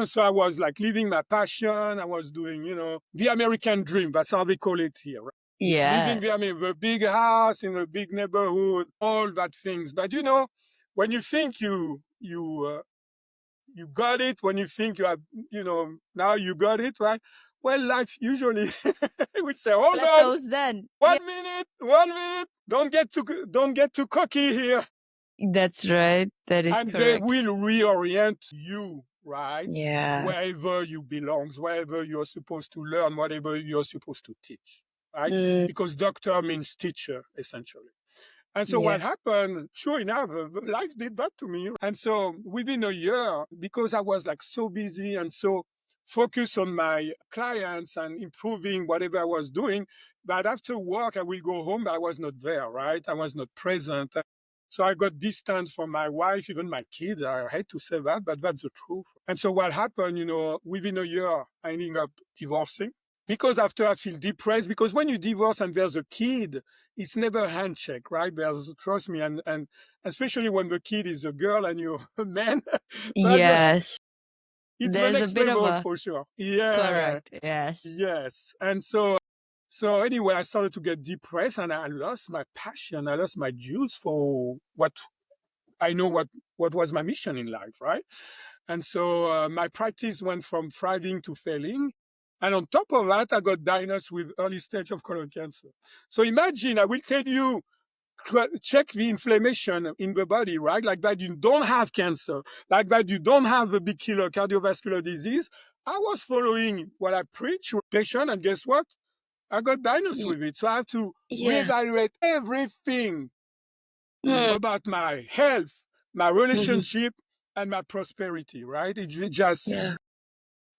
So I was like living my passion. I was doing, the American dream. That's how they call it here. Right? Yeah. Living the big house in a big neighborhood, all that things. But when you think you got it, when you think you have, now you got it, right? Well, life usually would say, hold on, Plateaus then. Yeah. 1 minute, don't get too cocky here. That's right. That is And they correct. will reorient you, right? Yeah. Wherever you belong, wherever you're supposed to learn, whatever you're supposed to teach, right? Mm, Because doctor means teacher, essentially. And so yeah. what happened, sure enough, life did that to me. And so within a year, because I was like so busy and so focused on my clients and improving whatever I was doing, that after work, I will go home, but I was not there, right? I was not present. So I got distant from my wife, even my kids. I hate to say that, but that's the truth. And so what happened, within a year, I ended up divorcing. Because after I feel depressed, because when you divorce and there's a kid, it's never a handshake, right? Trust me, and especially when the kid is a girl and you're a man, Yes. it's the There's a next bit of level a for sure. Yeah, correct. Yes. yes. And so anyway, I started to get depressed and I lost my passion. I lost my juice for what I know what was my mission in life, right? And so my practice went from thriving to failing. And on top of that, I got diagnosed with early stage of colon cancer. So imagine, I will tell you, check the inflammation in the body, right? Like that you don't have cancer, like that you don't have a big killer cardiovascular disease. I was following what I preach with patient, and guess what? I got diagnosed Y- with it. So I have to yeah. reevaluate everything Mm, about my health, my mhm. relationship, and my prosperity, right? It's just, Yeah.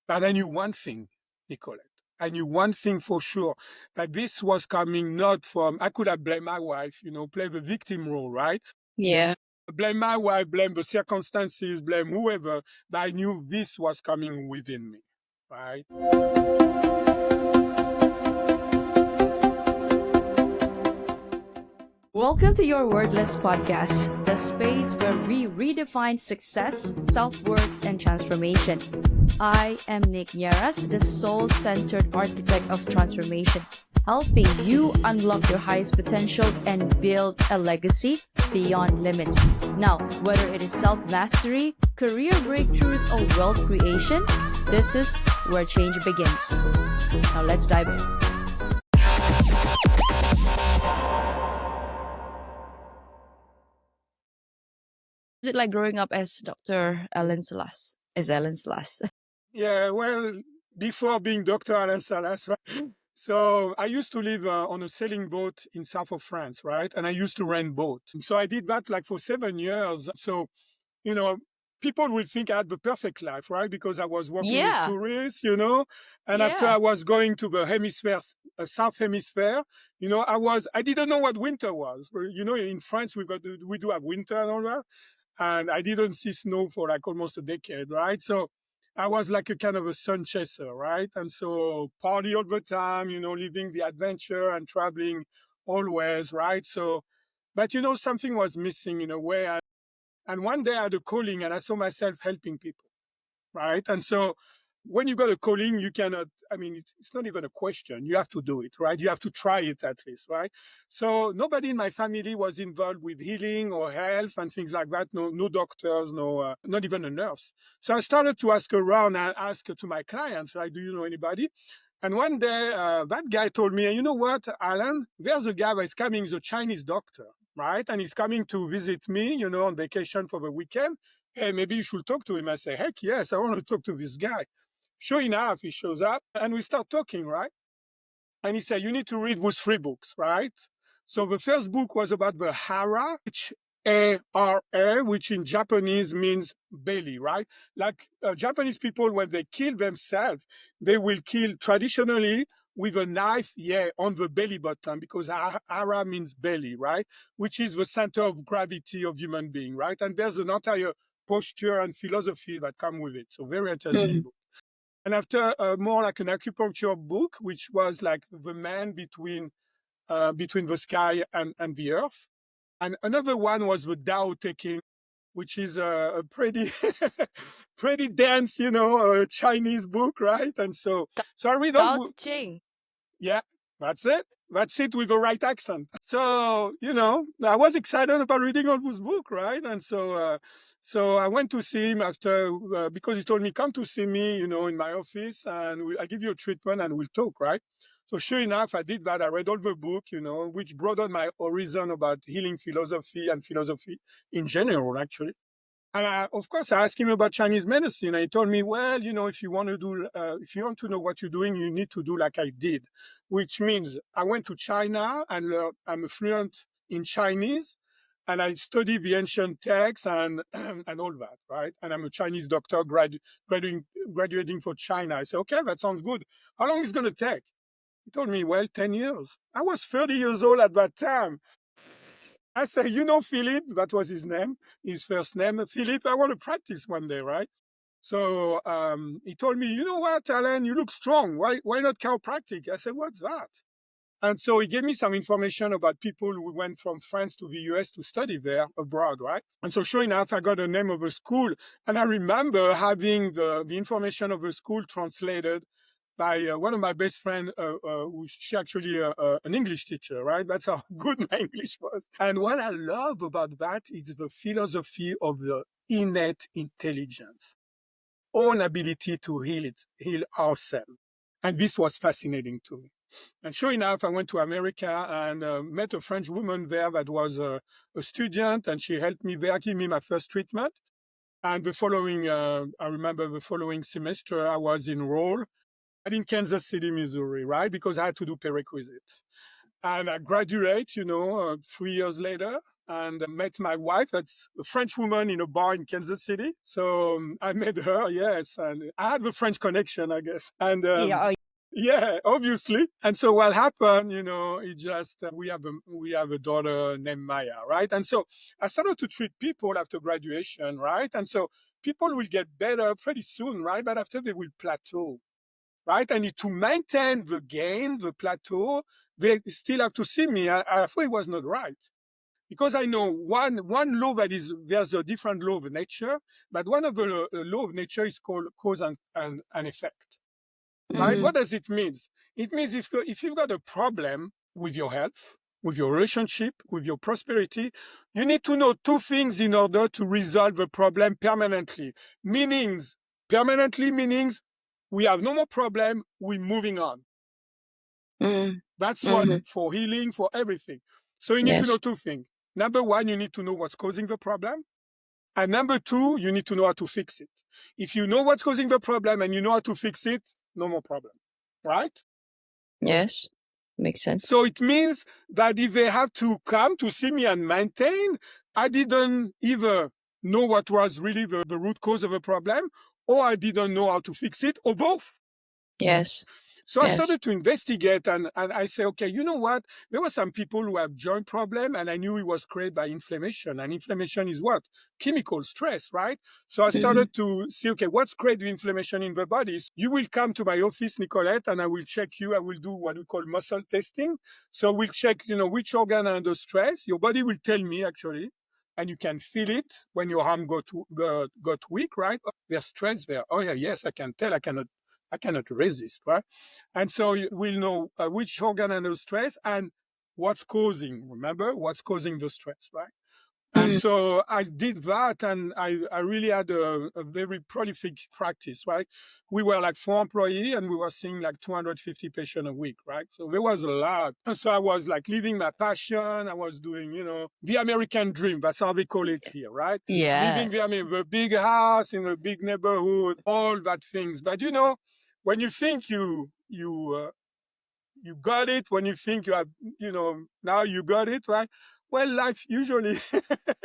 but I knew one thing, Nicolette. I knew one thing for sure, that this was coming not from, I could have blamed my wife, play the victim role, right? Yeah. Blame my wife, blame the circumstances, blame whoever, but I knew this was coming within me, right? Welcome to your Wordless Podcast, the space where we redefine success, self-worth, and transformation. I am Nick Nieras, the soul-centered architect of transformation, helping you unlock your highest potential and build a legacy beyond limits. Now, whether it is self-mastery, career breakthroughs, or wealth creation, this is where change begins. Now let's dive in. Is it like growing up as Dr. Alain Salas? As Alain Salas. Yeah, well, before being Dr. Alain Salas, right? So I used to live on a sailing boat in south of France, right? And I used to rent boat. So I did that like for 7 years. So, you know, people will think I had the perfect life, right? Because I was working with Yeah. tourists, and after Yeah. I was going to the hemisphere, south hemisphere, I didn't know what winter was. In France, we do have winter and all that. And I didn't see snow for like almost a decade, right? So I was like a kind of a sun chaser, right? And so party all the time, living the adventure and traveling always, right? So, but something was missing in a way. And one day I had a calling and I saw myself helping people, right? And so when you got a calling, you cannot, it's not even a question. You have to do it, right? You have to try it at least, right? So nobody in my family was involved with healing or health and things like that. No doctors, not even a nurse. So I started to ask around and ask to my clients, like, do you know anybody? And one day, that guy told me, you know what, Alan, there's a guy that's coming, he's a Chinese doctor, right? And he's coming to visit me, on vacation for the weekend. Hey, maybe you should talk to him. I say, heck yes, I want to talk to this guy. Sure enough, he shows up and we start talking, right? And he said, you need to read those 3 books, right? So the first book was about the hara, Hara, which in Japanese means belly, right? Like Japanese people, when they kill themselves, they will kill traditionally with a knife, on the belly button, because hara means belly, right? Which is the center of gravity of human being, right? And there's an entire posture and philosophy that come with it. So very interesting Mhm. book. And after more like an acupuncture book, which was like the man between the sky and the earth. And another one was the Tao Te Ching, which is a pretty, pretty dense, Chinese book, right? And so I read all. Tao Te Ching. Yeah, that's it. That's it with the right accent. So, I was excited about reading all this book, right? And so I went to see him after, because he told me, come to see me, in my office and I'll give you a treatment and we'll talk, right? So sure enough, I did that. I read all the book, which broadened my horizon about healing philosophy and philosophy in general, actually. And of course, I asked him about Chinese medicine. And he told me, well, if you want to if you want to know what you're doing, you need to do like I did, which means I went to China and I'm fluent in Chinese, and I studied the ancient texts and and all that, right? And I'm a Chinese doctor graduating for China. I said, okay, that sounds good. How long is it going to take? He told me, well, 10 years. I was 30 years old at that time. I said, Philip, that was his name, his first name. Philip, I want to practice one day, right? So he told me, you know what, Alain, you look strong. Why not chiropractic? I said, what's that? And so he gave me some information about people who went from France to the US to study there abroad, right? And so sure enough, I got the name of a school. And I remember having the information of the school translated by one of my best friends, she actually an English teacher, right? That's how good my English was. And what I love about that is the philosophy of the innate intelligence, own ability to heal ourselves. And this was fascinating to me. And sure enough, I went to America and met a French woman there that was a student, and she helped me there, give me my first treatment. And I remember the following semester, I was enrolled in Kansas City, Missouri, right? Because I had to do prerequisites. And I graduate, 3 years later, and met my wife. That's a French woman in a bar in Kansas City. So I met her, yes. And I had the French connection, I guess. And Yeah. yeah, obviously. And so what happened, it just, we have a daughter named Maya, right? And so I started to treat people after graduation, right? And so people will get better pretty soon, right? But after they will plateau, right? And to maintain the gain, the plateau, they still have to see me. I thought it was not right. Because I know one law there's a different law of nature, but one of the law of nature is called cause and effect, right? What does it mean? It means if you've got a problem with your health, with your relationship, with your prosperity, you need to know two things in order to resolve the problem permanently. Permanently meanings we have no more problem, we're moving on. That's one for healing, for everything. So you need to know two things. Number one, you need to know what's causing the problem. And number two, you need to know how to fix it. If you know what's causing the problem and you know how to fix it, no more problem, right? Yes, makes sense. So it means that if they have to come to see me and maintain, I didn't either know what was really the root cause of a problem, or I didn't know how to fix it, or both. Yes. So I started to investigate, and I say, okay, you know what? There were some people who have joint problem, and I knew it was created by inflammation. And inflammation is what? Chemical stress, right? So I started to see, okay, what's creating inflammation in the body? So you will come to my office, Nicolette, and I will check you. I will do what we call muscle testing. So we'll check, which organ are under stress. Your body will tell me, actually, and you can feel it when your arm got weak, right? There's stress there. Oh, yeah, yes, I can tell. I cannot resist, right? And so we'll know which organ under stress and what's causing the stress, right? And so I did that, and I really had a very prolific practice, right? We were like 4 employees, and we were seeing like 250 patients a week, right? So there was a lot. And so I was like living my passion. I was doing, the American dream. That's how we call it here, right? Yeah. Living the big house in a big neighborhood, all that things. But when you think you got it, when you think you have, now you got it, right? Well, life usually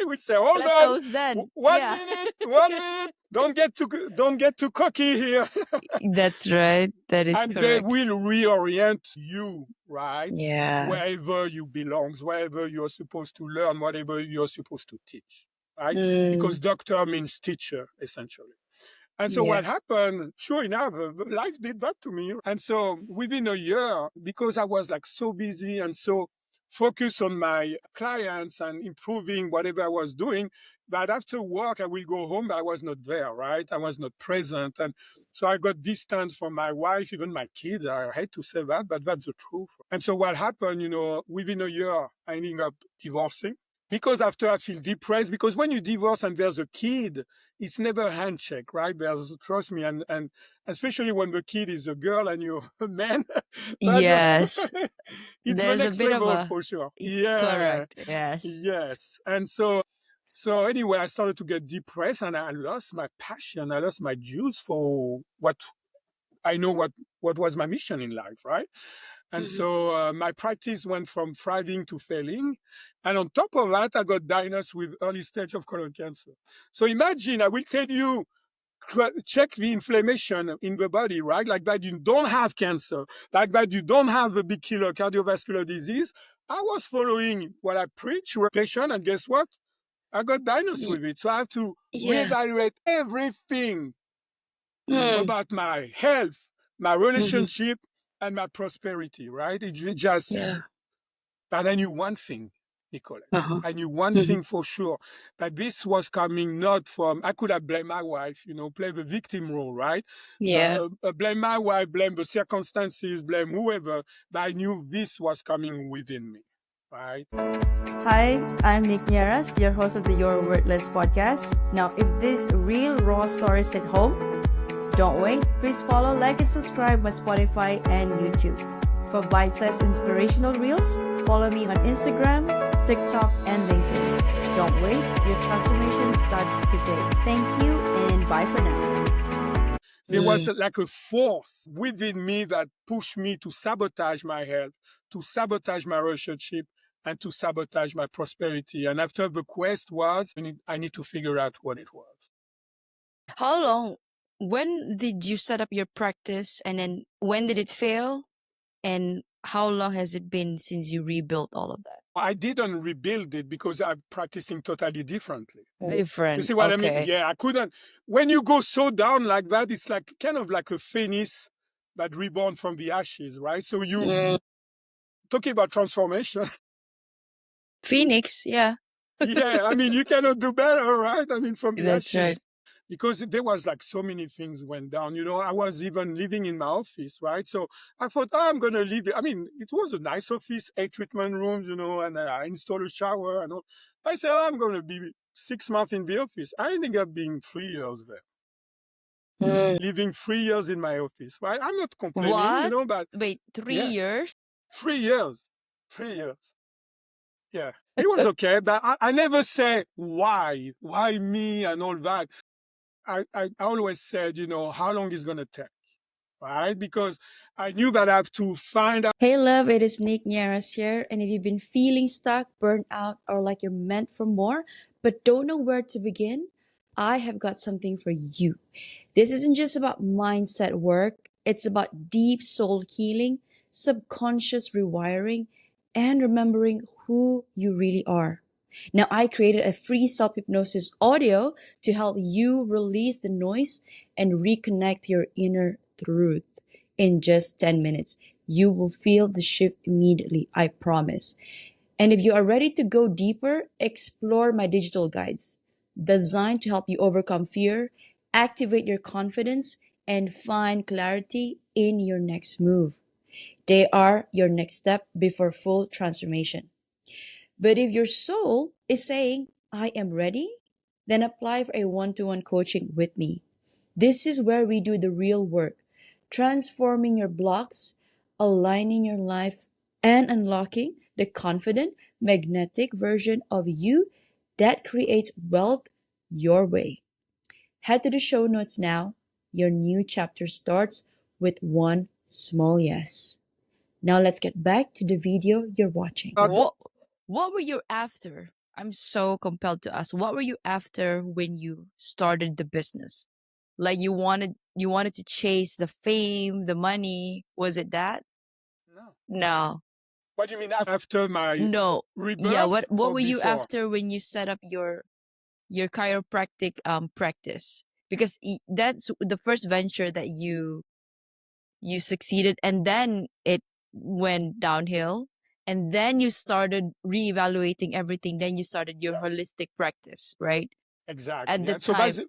would say, hold Plateaus on, then. one Yeah. minute, 1 minute, don't get too cocky here. That's right. That is And they correct. will reorient you, right? Yeah. Wherever you belong, wherever you're supposed to learn, whatever you're supposed to teach, right? Because doctor means teacher, essentially. And so what happened, sure enough, life did that to me. And so within a year, because I was like so busy and so focus on my clients and improving whatever I was doing. But after work, I will go home, but I was not there, right? I was not present. And so I got distant from my wife, even my kids. I hate to say that, but that's the truth. And so what happened, within a year, I ended up divorcing. Because after I feel depressed, because when you divorce and there's a kid, it's never a handshake, right? Trust me, and especially when the kid is a girl and you're a man, Yes. it's the There's a next bit of level a for sure. Yeah, correct. Yes. yes. And so anyway, I started to get depressed and I lost my passion. I lost my juice for what I know what was my mission in life, right? And so my practice went from thriving to failing. And on top of that, I got diagnosed with early stage of colon cancer. So imagine, I will tell you, check the inflammation in the body, right? Like that you don't have cancer, like that you don't have a big killer cardiovascular disease. I was following what I preach, patient, and guess what? I got diagnosed Y- with it. So I have to yeah. reevaluate everything Hmm. about my health, my Mm-hmm. relationship, and my prosperity, right? It's just, Yeah. but I knew one thing, Nicolette. Uh-huh. I knew one Mm-hmm. thing for sure, that this was coming not from, I could have blamed my wife, play the victim role, right? Yeah. Blame my wife, blame the circumstances, blame whoever, but I knew this was coming within me, right? Hi, I'm Nick Nieras, your host of the Your Worthless podcast. Now, if this real raw stories hit home, don't wait. Please follow, like, and subscribe my Spotify and YouTube. For bite-sized inspirational reels, follow me on Instagram, TikTok, and LinkedIn. Don't wait. Your transformation starts today. Thank you, and bye for now. There was like a force within me that pushed me to sabotage my health, to sabotage my relationship, and to sabotage my prosperity. And after the quest was, I need to figure out what it was. How long? When did you set up your practice, and then when did it fail? And how long has it been since you rebuilt all of that? I didn't rebuild it because I'm practicing totally differently. You Different. see what I mean? Okay. Yeah, I couldn't. When you go so down like that, it's like kind of like a phoenix that reborn from the ashes, right? So you talking about transformation. Phoenix, yeah. Yeah, I mean, you cannot do better, right? I mean, from the That's right. ashes, because there was like so many things went down. I was even living in my office, right? So I thought, oh, I'm gonna leave it. I mean, it was a nice office, 8 treatment rooms, and I installed a shower and all. I said, oh, I'm gonna be 6 months in the office. I ended up being 3 years there, living 3 years in my office, right? I'm not complaining, What? but Wait, three yeah, years? 3 years, 3 years. Yeah, it was okay, but I never say why me and all that. I always said, how long is going to take, right? Because I knew that I have to find out. Hey love, it is Nick Nieras here. And if you've been feeling stuck, burnt out, or like you're meant for more, but don't know where to begin, I have got something for you. This isn't just about mindset work, it's about deep soul healing, subconscious rewiring, and remembering who you really are. Now, I created a free self hypnosis audio to help you release the noise and reconnect to your inner truth in just 10 minutes. You will feel the shift immediately, I promise. And if you are ready to go deeper, explore my digital guides designed to help you overcome fear, activate your confidence, and find clarity in your next move. They are your next step before full transformation. But if your soul is saying, I am ready, then apply for a one-to-one coaching with me. This is where we do the real work, transforming your blocks, aligning your life, and unlocking the confident, magnetic version of you that creates wealth your way. Head to the show notes now. Your new chapter starts with one small yes. Now let's get back to the video you're watching. What were you after? I'm so compelled to ask. What were you after when you started the business? Like you wanted to chase the fame, the money. Was it that? No. No. What do you mean after my No. Yeah, rebirth what or were you before? after when you set up your chiropractic practice? Because that's the first venture that you succeeded, and then it went downhill, and then you started reevaluating everything. Then you started your holistic practice, right? At Exactly. the And so time,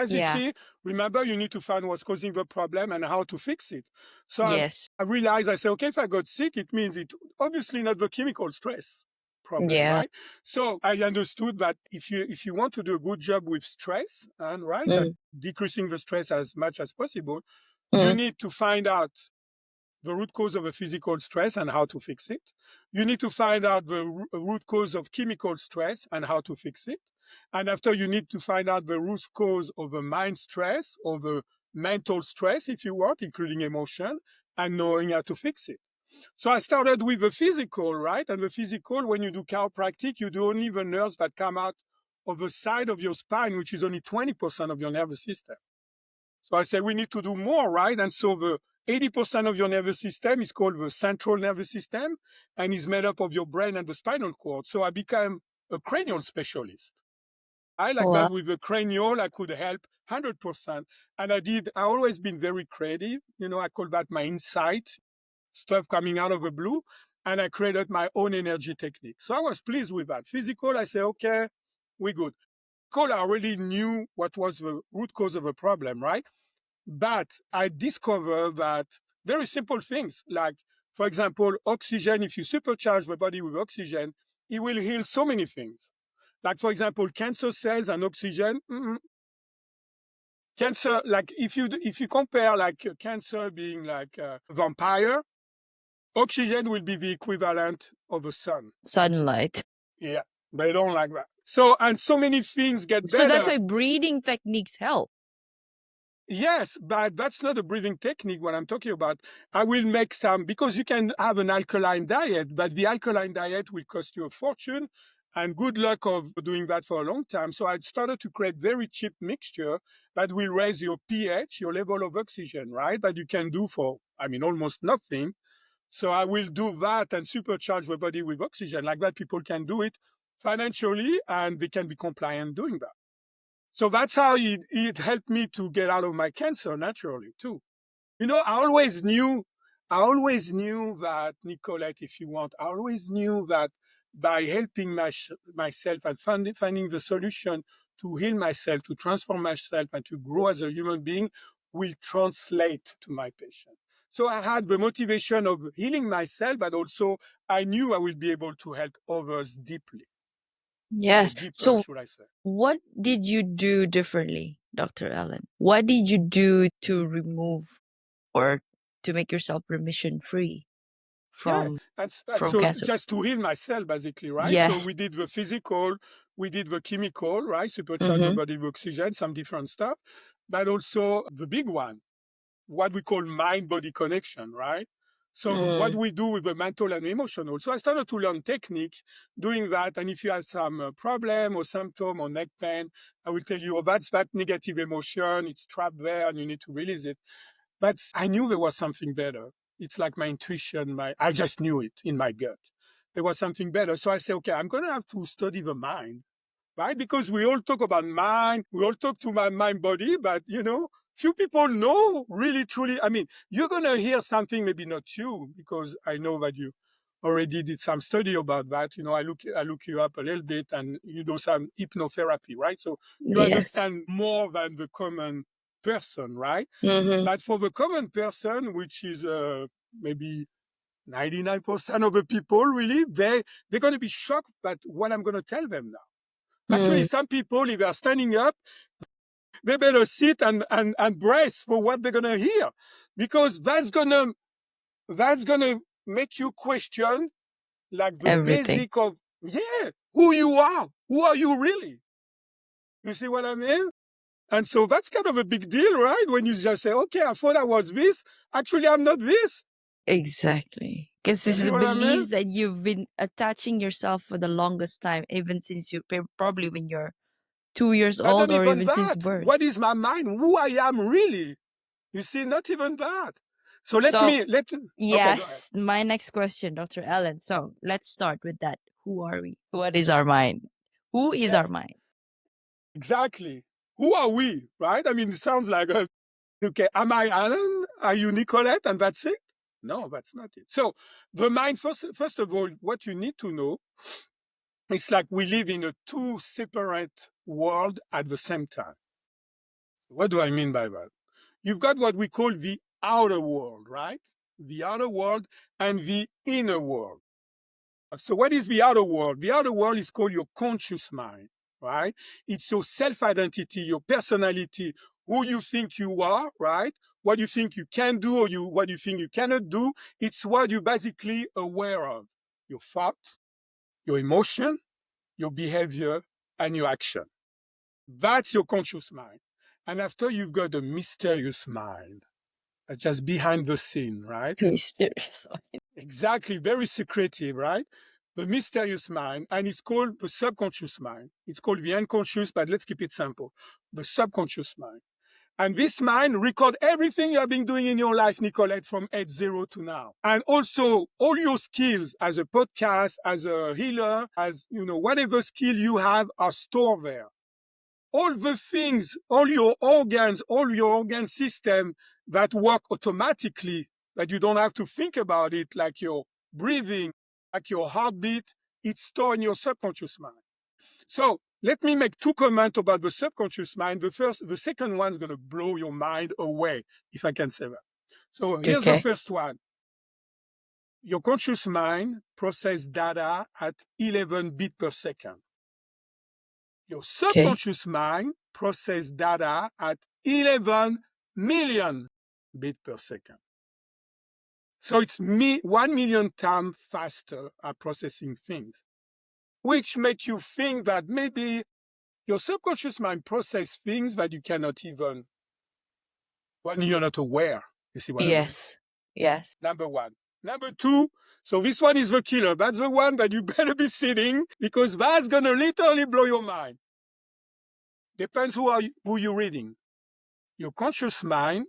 yeah, basically, remember, you need to find what's causing the problem and how to fix it. So yes, I realized, I said, okay, if I got sick, it means it obviously not the chemical stress problem, yeah, right? So I understood that if you want to do a good job with stress, and right, that mm, decreasing the stress as much as possible, you mm, need to find out the root cause of a physical stress and how to fix it. You need to find out the root cause of chemical stress and how to fix it. And after, you need to find out the root cause of the mind stress or the mental stress, if you want, including emotion, and knowing how to fix it. So I started with the physical, right? And the physical, when you do chiropractic, you do only the nerves that come out of the side of your spine, which is only 20% of your nervous system. So I said, we need to do more, right? And so the 80% of your nervous system is called the central nervous system and is made up of your brain and the spinal cord. So I became a cranial specialist. I like well, that with the cranial, I could help 100%. And I always been very creative. I call that my insight, stuff coming out of the blue. And I created my own energy technique. So I was pleased with that. Physical, I say, okay, we good. I already knew what was the root cause of the problem, right? But I discovered that very simple things, like, for example, oxygen, if you supercharge the body with oxygen, it will heal so many things. Like, for example, cancer cells and oxygen. Cancer, like if you compare like cancer being like a vampire, oxygen will be the equivalent of the sun. sunlight. Yeah, they don't like that. So, and so many things get So that's better. why breathing techniques help. Yes, but that's not a breathing technique what I'm talking about. I will make some, because you can have an alkaline diet, but the alkaline diet will cost you a fortune, and good luck of doing that for a long time. So I started to create very cheap mixture that will raise your pH, your level of oxygen, right? That you can do for, almost nothing. So I will do that and supercharge the body with oxygen. Like that, people can do it financially and they can be compliant doing that. So that's how it helped me to get out of my cancer naturally too. I always knew that, Nicolette, if you want, I always knew that by helping myself and finding the solution to heal myself, to transform myself, and to grow as a human being will translate to my patient. So I had the motivation of healing myself, but also I knew I would be able to help others deeply, or Yes. deeper, So should I say. what did you do differently, Dr. Alain? What did you do to remove or to make yourself remission free Yeah, from and from so cancer? just to heal myself, basically, right? So Yes. we did the physical, we did the chemical, right? Supercharge the Mm-hmm. body with oxygen, some different stuff, but also the big one, what we call mind-body connection, right? So what Mm, we do with the mental and emotional. So I started to learn technique doing that. And if you have some problem or symptom or neck pain, I will tell you, oh, that's that negative emotion. It's trapped there and you need to release it. But I knew there was something better. It's like my intuition, I just knew it in my gut. There was something better. So I said, okay, I'm going to have to study the mind, right? Because we all talk about mind, we all talk to my mind body, but few people know really truly. You're going to hear something, maybe not you, because I know that you already did some study about that. I look you up a little bit and you do some hypnotherapy, right? So you yes. understand more than the common person, right? Mm-hmm. But for the common person, which is maybe 99% of the people, really, they're going to be shocked at what I'm going to tell them now. Actually, Mm, some people, if they're standing up, they better sit and brace for what they're going to hear, because that's gonna make you question, like, the everything. basic of, yeah, who you are. Who are you really? You see what I mean? And so that's kind of a big deal, right? When you just say, okay, I thought I was this. Actually, I'm not this. Exactly. Because You this is see the what I mean? beliefs that you've been attaching yourself for the longest time, even since you probably when you're 2 years But old not or even even since that. birth. What is my mind? Who I am really? You see, not even that. So So, okay, go ahead. yes, my next question, Dr. Ellen. So let's start with that. Who are we? What is our mind? Who is Yeah, our mind? exactly. Who are we, right? It sounds like, okay, am I Alan? Are you Nicolette? And that's it? No, that's not it. So the mind, first of all, what you need to know, it's like we live in a two separate world at the same time. What do I mean by that? You've got what we call the outer world, right? The outer world and the inner world. So what is the outer world? The outer world is called your conscious mind, right? It's your self-identity, your personality, who you think you are, right? What you think you can do or what you think you cannot do. It's what you're basically aware of. Your thought, your emotion, your behavior, and your action. That's your conscious mind. And after you've got the mysterious mind, just behind the scene, right? Mysterious. Exactly, very secretive, right? The mysterious mind, and it's called the subconscious mind. It's called the unconscious, but let's keep it simple. The subconscious mind. And this mind record everything you have been doing in your life, Nicolette, from age 0 to now. And also all your skills as a podcast, as a healer, as, whatever skill you have are stored there. All the things, all your organ system that work automatically, that you don't have to think about it, like your breathing, like your heartbeat, it's stored in your subconscious mind. So let me make two comments about the subconscious mind. The second one is going to blow your mind away, if I can say that. So here's the first one. Your conscious mind processes data at 11 bits per second. Your subconscious mind processes data at 11 million bits per second. So it's 1 million times faster at processing things, which makes you think that maybe your subconscious mind processes things that you cannot even, when you're not aware. You see what I mean? Yes. Number one. Number two, so this one is the killer. That's the one that you better be sitting, because that's going to literally blow your mind. Depends who you're reading. Your conscious mind,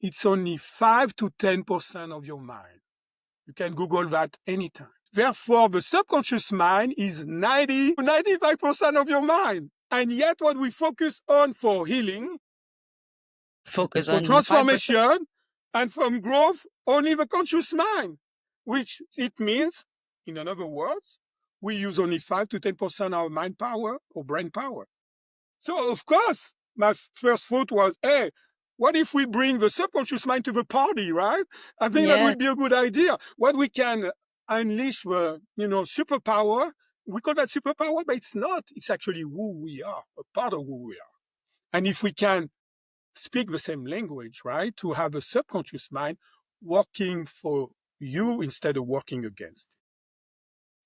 it's only 5 to 10% of your mind. You can Google that anytime. Therefore, the subconscious mind is 90 to 95% of your mind. And yet what we focus on for healing, for transformation, and from growth, only the conscious mind, which it means, in other words, we use only 5 to 10% of our mind power or brain power. So, of course, my first thought was, hey, what if we bring the subconscious mind to the party, right? I think that would be a good idea. What we can unleash the, superpower, we call that superpower, but it's not. It's actually who we are, a part of who we are. And if we can speak the same language, right, to have a subconscious mind working for you instead of working against.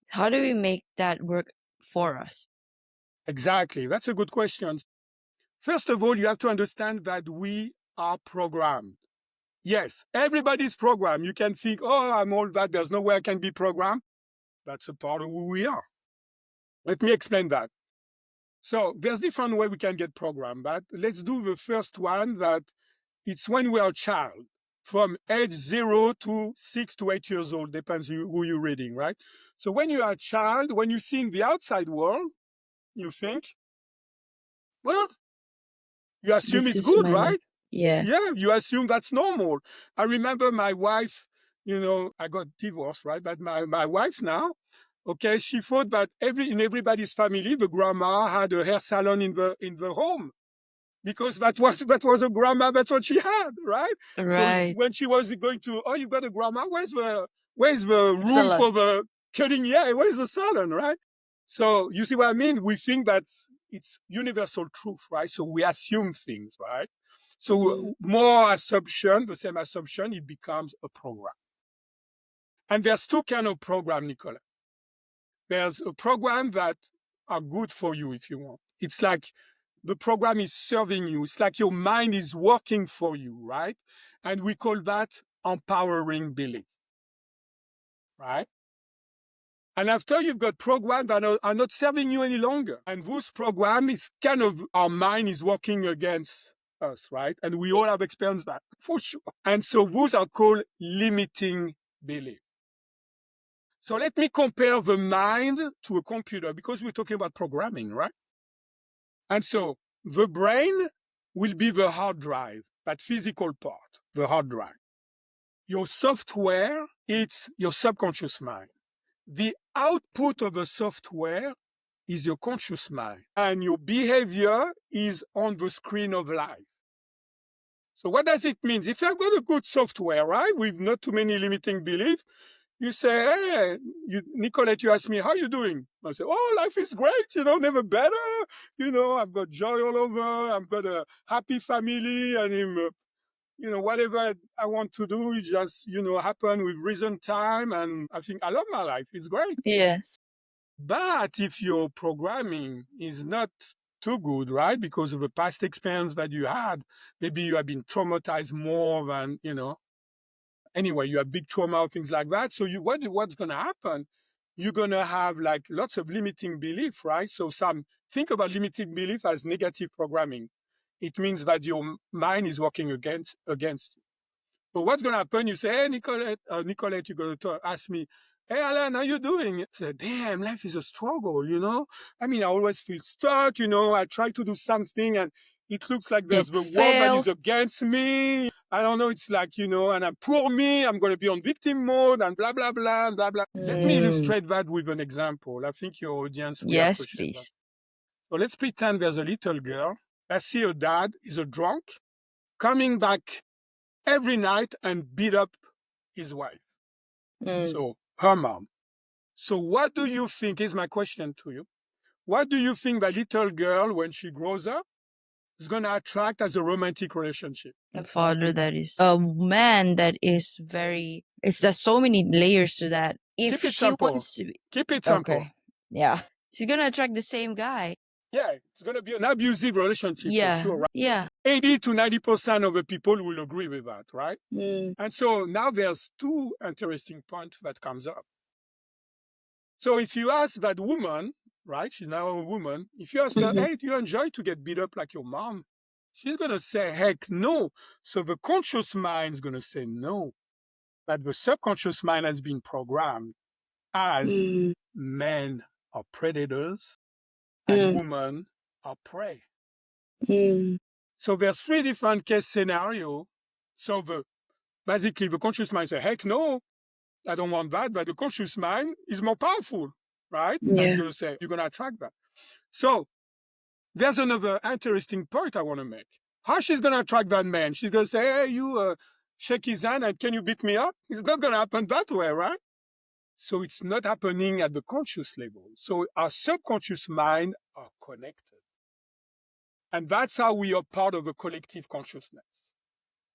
How do we make that work for us? Exactly. That's a good question. First of all, you have to understand that we are programmed. Yes, everybody's programmed. You can think, oh, I'm all that. There's no way I can be programmed. That's a part of who we are. Let me explain that. So there's different ways we can get programmed, but let's do the first one, that it's when we are a child, from age 0 to 6 to 8 years old, depends who you're reading, right? So when you are a child, when you see in the outside world, you think, well, you assume it's good, right? Yeah. Yeah, you assume that's normal. I remember my wife, I got divorced, right? But my wife now, okay, she thought that in everybody's family, the grandma had a hair salon in the home, because that was a grandma, that's what she had, right? Right. So when she was going to, oh, you got a grandma, where's the room for the cutting hair? Where's the salon, right? So you see what I mean? We think that it's universal truth, right? So we assume things, right? So more assumption, the same assumption, it becomes a program. And there's two kinds of program, Nicolette. There's a program that are good for you if you want. It's like the program is serving you. It's like your mind is working for you, right? And we call that empowering belief, right? And after you've got programs that are not serving you any longer. And those programs is kind of, our mind is working against us, right? And we all have experienced that, for sure. And so those are called limiting beliefs. So let me compare the mind to a computer, because we're talking about programming, right? And so the brain will be the hard drive, that physical part, the hard drive. Your software, it's your subconscious mind. The output of the software is your conscious mind. And your behavior is on the screen of life. So what does it mean? If you've got a good software, right, with not too many limiting beliefs, you say, hey, Nicolette, you ask me, how you doing? I say, oh, life is great, never better. I've got joy all over. I've got a happy family, and whatever I want to do is just, happen with reason time. And I think I love my life. It's great. Yes. But if your programming is not too good, right, because of the past experience that you had, maybe you have been traumatized more than, anyway, you have big trauma or things like that. So what's going to happen? You're going to have like lots of limiting belief, right? So think about limiting belief as negative programming. It means that your mind is working against you. But what's going to happen? You say, hey, Nicolette, you're going to ask me, hey, Alain, how you doing? I say, damn, life is a struggle, I mean, I always feel stuck, I try to do something and it looks like there's the world that is against me. I don't know, it's like, and poor me, I'm going to be on victim mode and blah, blah, blah, and blah, blah. Let me illustrate that with an example. I think your audience will appreciate that. So let's pretend there's a little girl. I see her dad is a drunk coming back every night and beat up his wife. So her mom. So what do you think is my question to you? What do you think that little girl, when she grows up, is going to attract as a romantic relationship? A father that is a man that is very. There's so many layers to that. If Keep it she simple. wants to be, Keep it simple. okay, yeah, she's gonna attract the same guy. Yeah, it's going to be an abusive relationship for sure, right? Yeah. 80 to 90% of the people will agree with that, right? And so now there's two interesting points that comes up. So if you ask that woman, right, she's now a woman, if you ask her, hey, do you enjoy to get beat up like your mom? She's going to say, heck no. So the conscious mind is going to say no. But the subconscious mind has been programmed as men are predators and women are prey. So there's three different case scenarios. So basically the conscious mind says, heck no, I don't want that. But the conscious mind is more powerful, right? Yeah. And it's going to say, you're going to attract that. So there's another interesting point I want to make. How she's going to attract that man? She's going to say, hey, you shake his hand and can you beat me up? It's not going to happen that way, right? So it's not happening at the conscious level. So our subconscious mind are connected. And that's how we are part of a collective consciousness.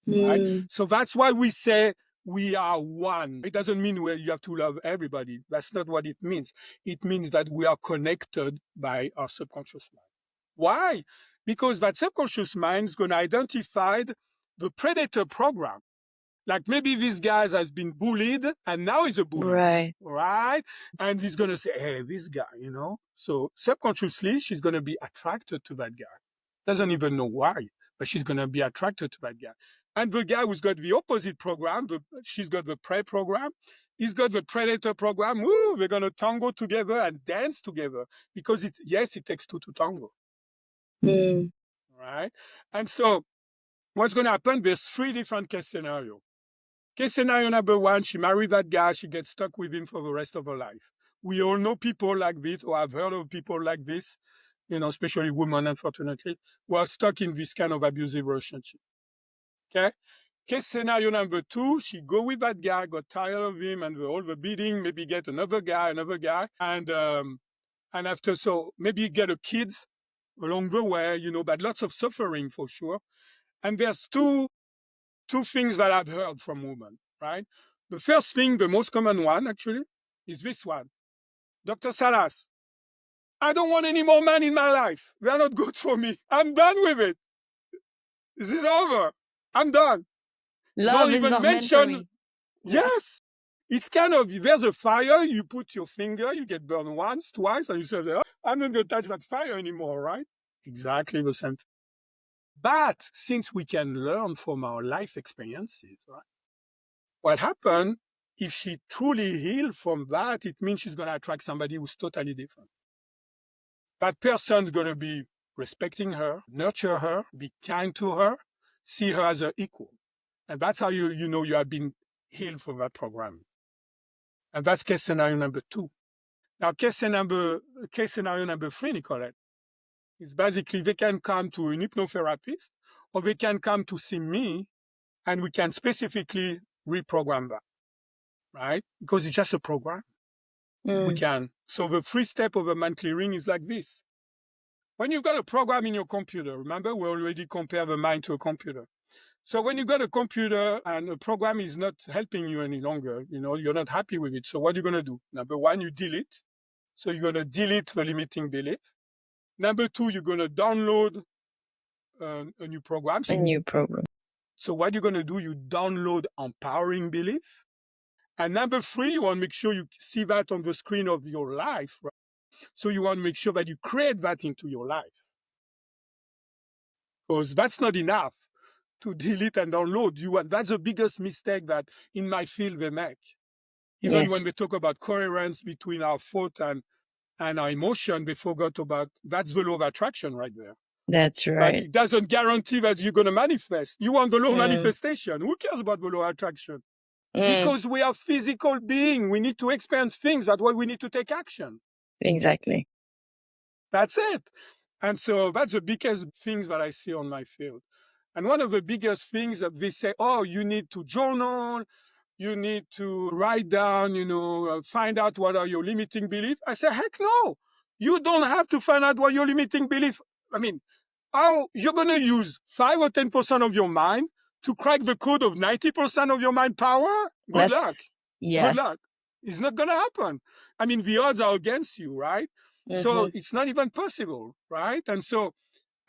Right? So that's why we say we are one. It doesn't mean you have to love everybody. That's not what it means. It means that we are connected by our subconscious mind. Why? Because that subconscious mind is going to identify the predator program. Like maybe this guy has been bullied and now he's a bully. Right? And he's going to say, hey, this guy, So subconsciously, she's going to be attracted to that guy. Doesn't even know why, but she's going to be attracted to that guy. And the guy who's got the opposite program, she's got the prey program, he's got the predator program. Ooh, they're going to tango together and dance together because it takes two to tango. Right? And so what's going to happen? There's three different case scenarios. Case scenario number one, she married that guy, she gets stuck with him for the rest of her life. We all know people like this, or have heard of people like this, especially women, unfortunately, who are stuck in this kind of abusive relationship. Okay? Case scenario number two, she go with that guy, got tired of him and all the beating, maybe get another guy, and after, so maybe get a kid along the way, but lots of suffering for sure. And there's two things that I've heard from women, right? The first thing, the most common one actually, is this one. Dr. Salas, I don't want any more men in my life. They're not good for me. I'm done with it. This is over. I'm done. Love is not meant for me. Yes. It's kind of, there's a fire, you put your finger, you get burned once, twice, and you say, oh, I'm not going to touch that fire anymore, right? Exactly the same. But since we can learn from our life experiences, right? What happened, if she truly healed from that, it means she's going to attract somebody who's totally different. That person's going to be respecting her, nurture her, be kind to her, see her as her equal. And that's how you have been heal from that program. And that's case scenario number 2. Now, case scenario number 3, Nicolette, is basically they can come to an hypnotherapist or they can come to see me and we can specifically reprogram that, right? Because it's just a program. We can. So the 3 step of a mind clearing is like this. When you've got a program in your computer, remember we already compare the mind to a computer. So when you've got a computer and a program is not helping you any longer, you're not happy with it. So what are you going to do? Number 1, you delete. So you're going to delete the limiting belief. Number 2, you're going to download a new program. So what you're going to do, you download empowering belief. And number 3, you want to make sure you see that on the screen of your life. Right? So you want to make sure that you create that into your life. Because that's not enough to delete and download. That's the biggest mistake that in my field they make. Even when we talk about coherence between our thought and our emotion, they forgot about that's the law of attraction right there. That's right. But it doesn't guarantee that you're going to manifest. You want the law of manifestation. Who cares about the law of attraction? Because we are physical beings. We need to experience things. That's why we need to take action. Exactly. That's it. And so that's the biggest things that I see on my field. And one of the biggest things that they say, oh, you need to journal, you need to write down, find out what are your limiting beliefs. I say, heck no. You don't have to find out what your limiting belief. I mean, how you're going to use 5 or 10% of your mind to crack the code of 90% of your mind power? Good luck. Yes. Good luck. It's not going to happen. I mean, the odds are against you, right? So it's not even possible, right? And so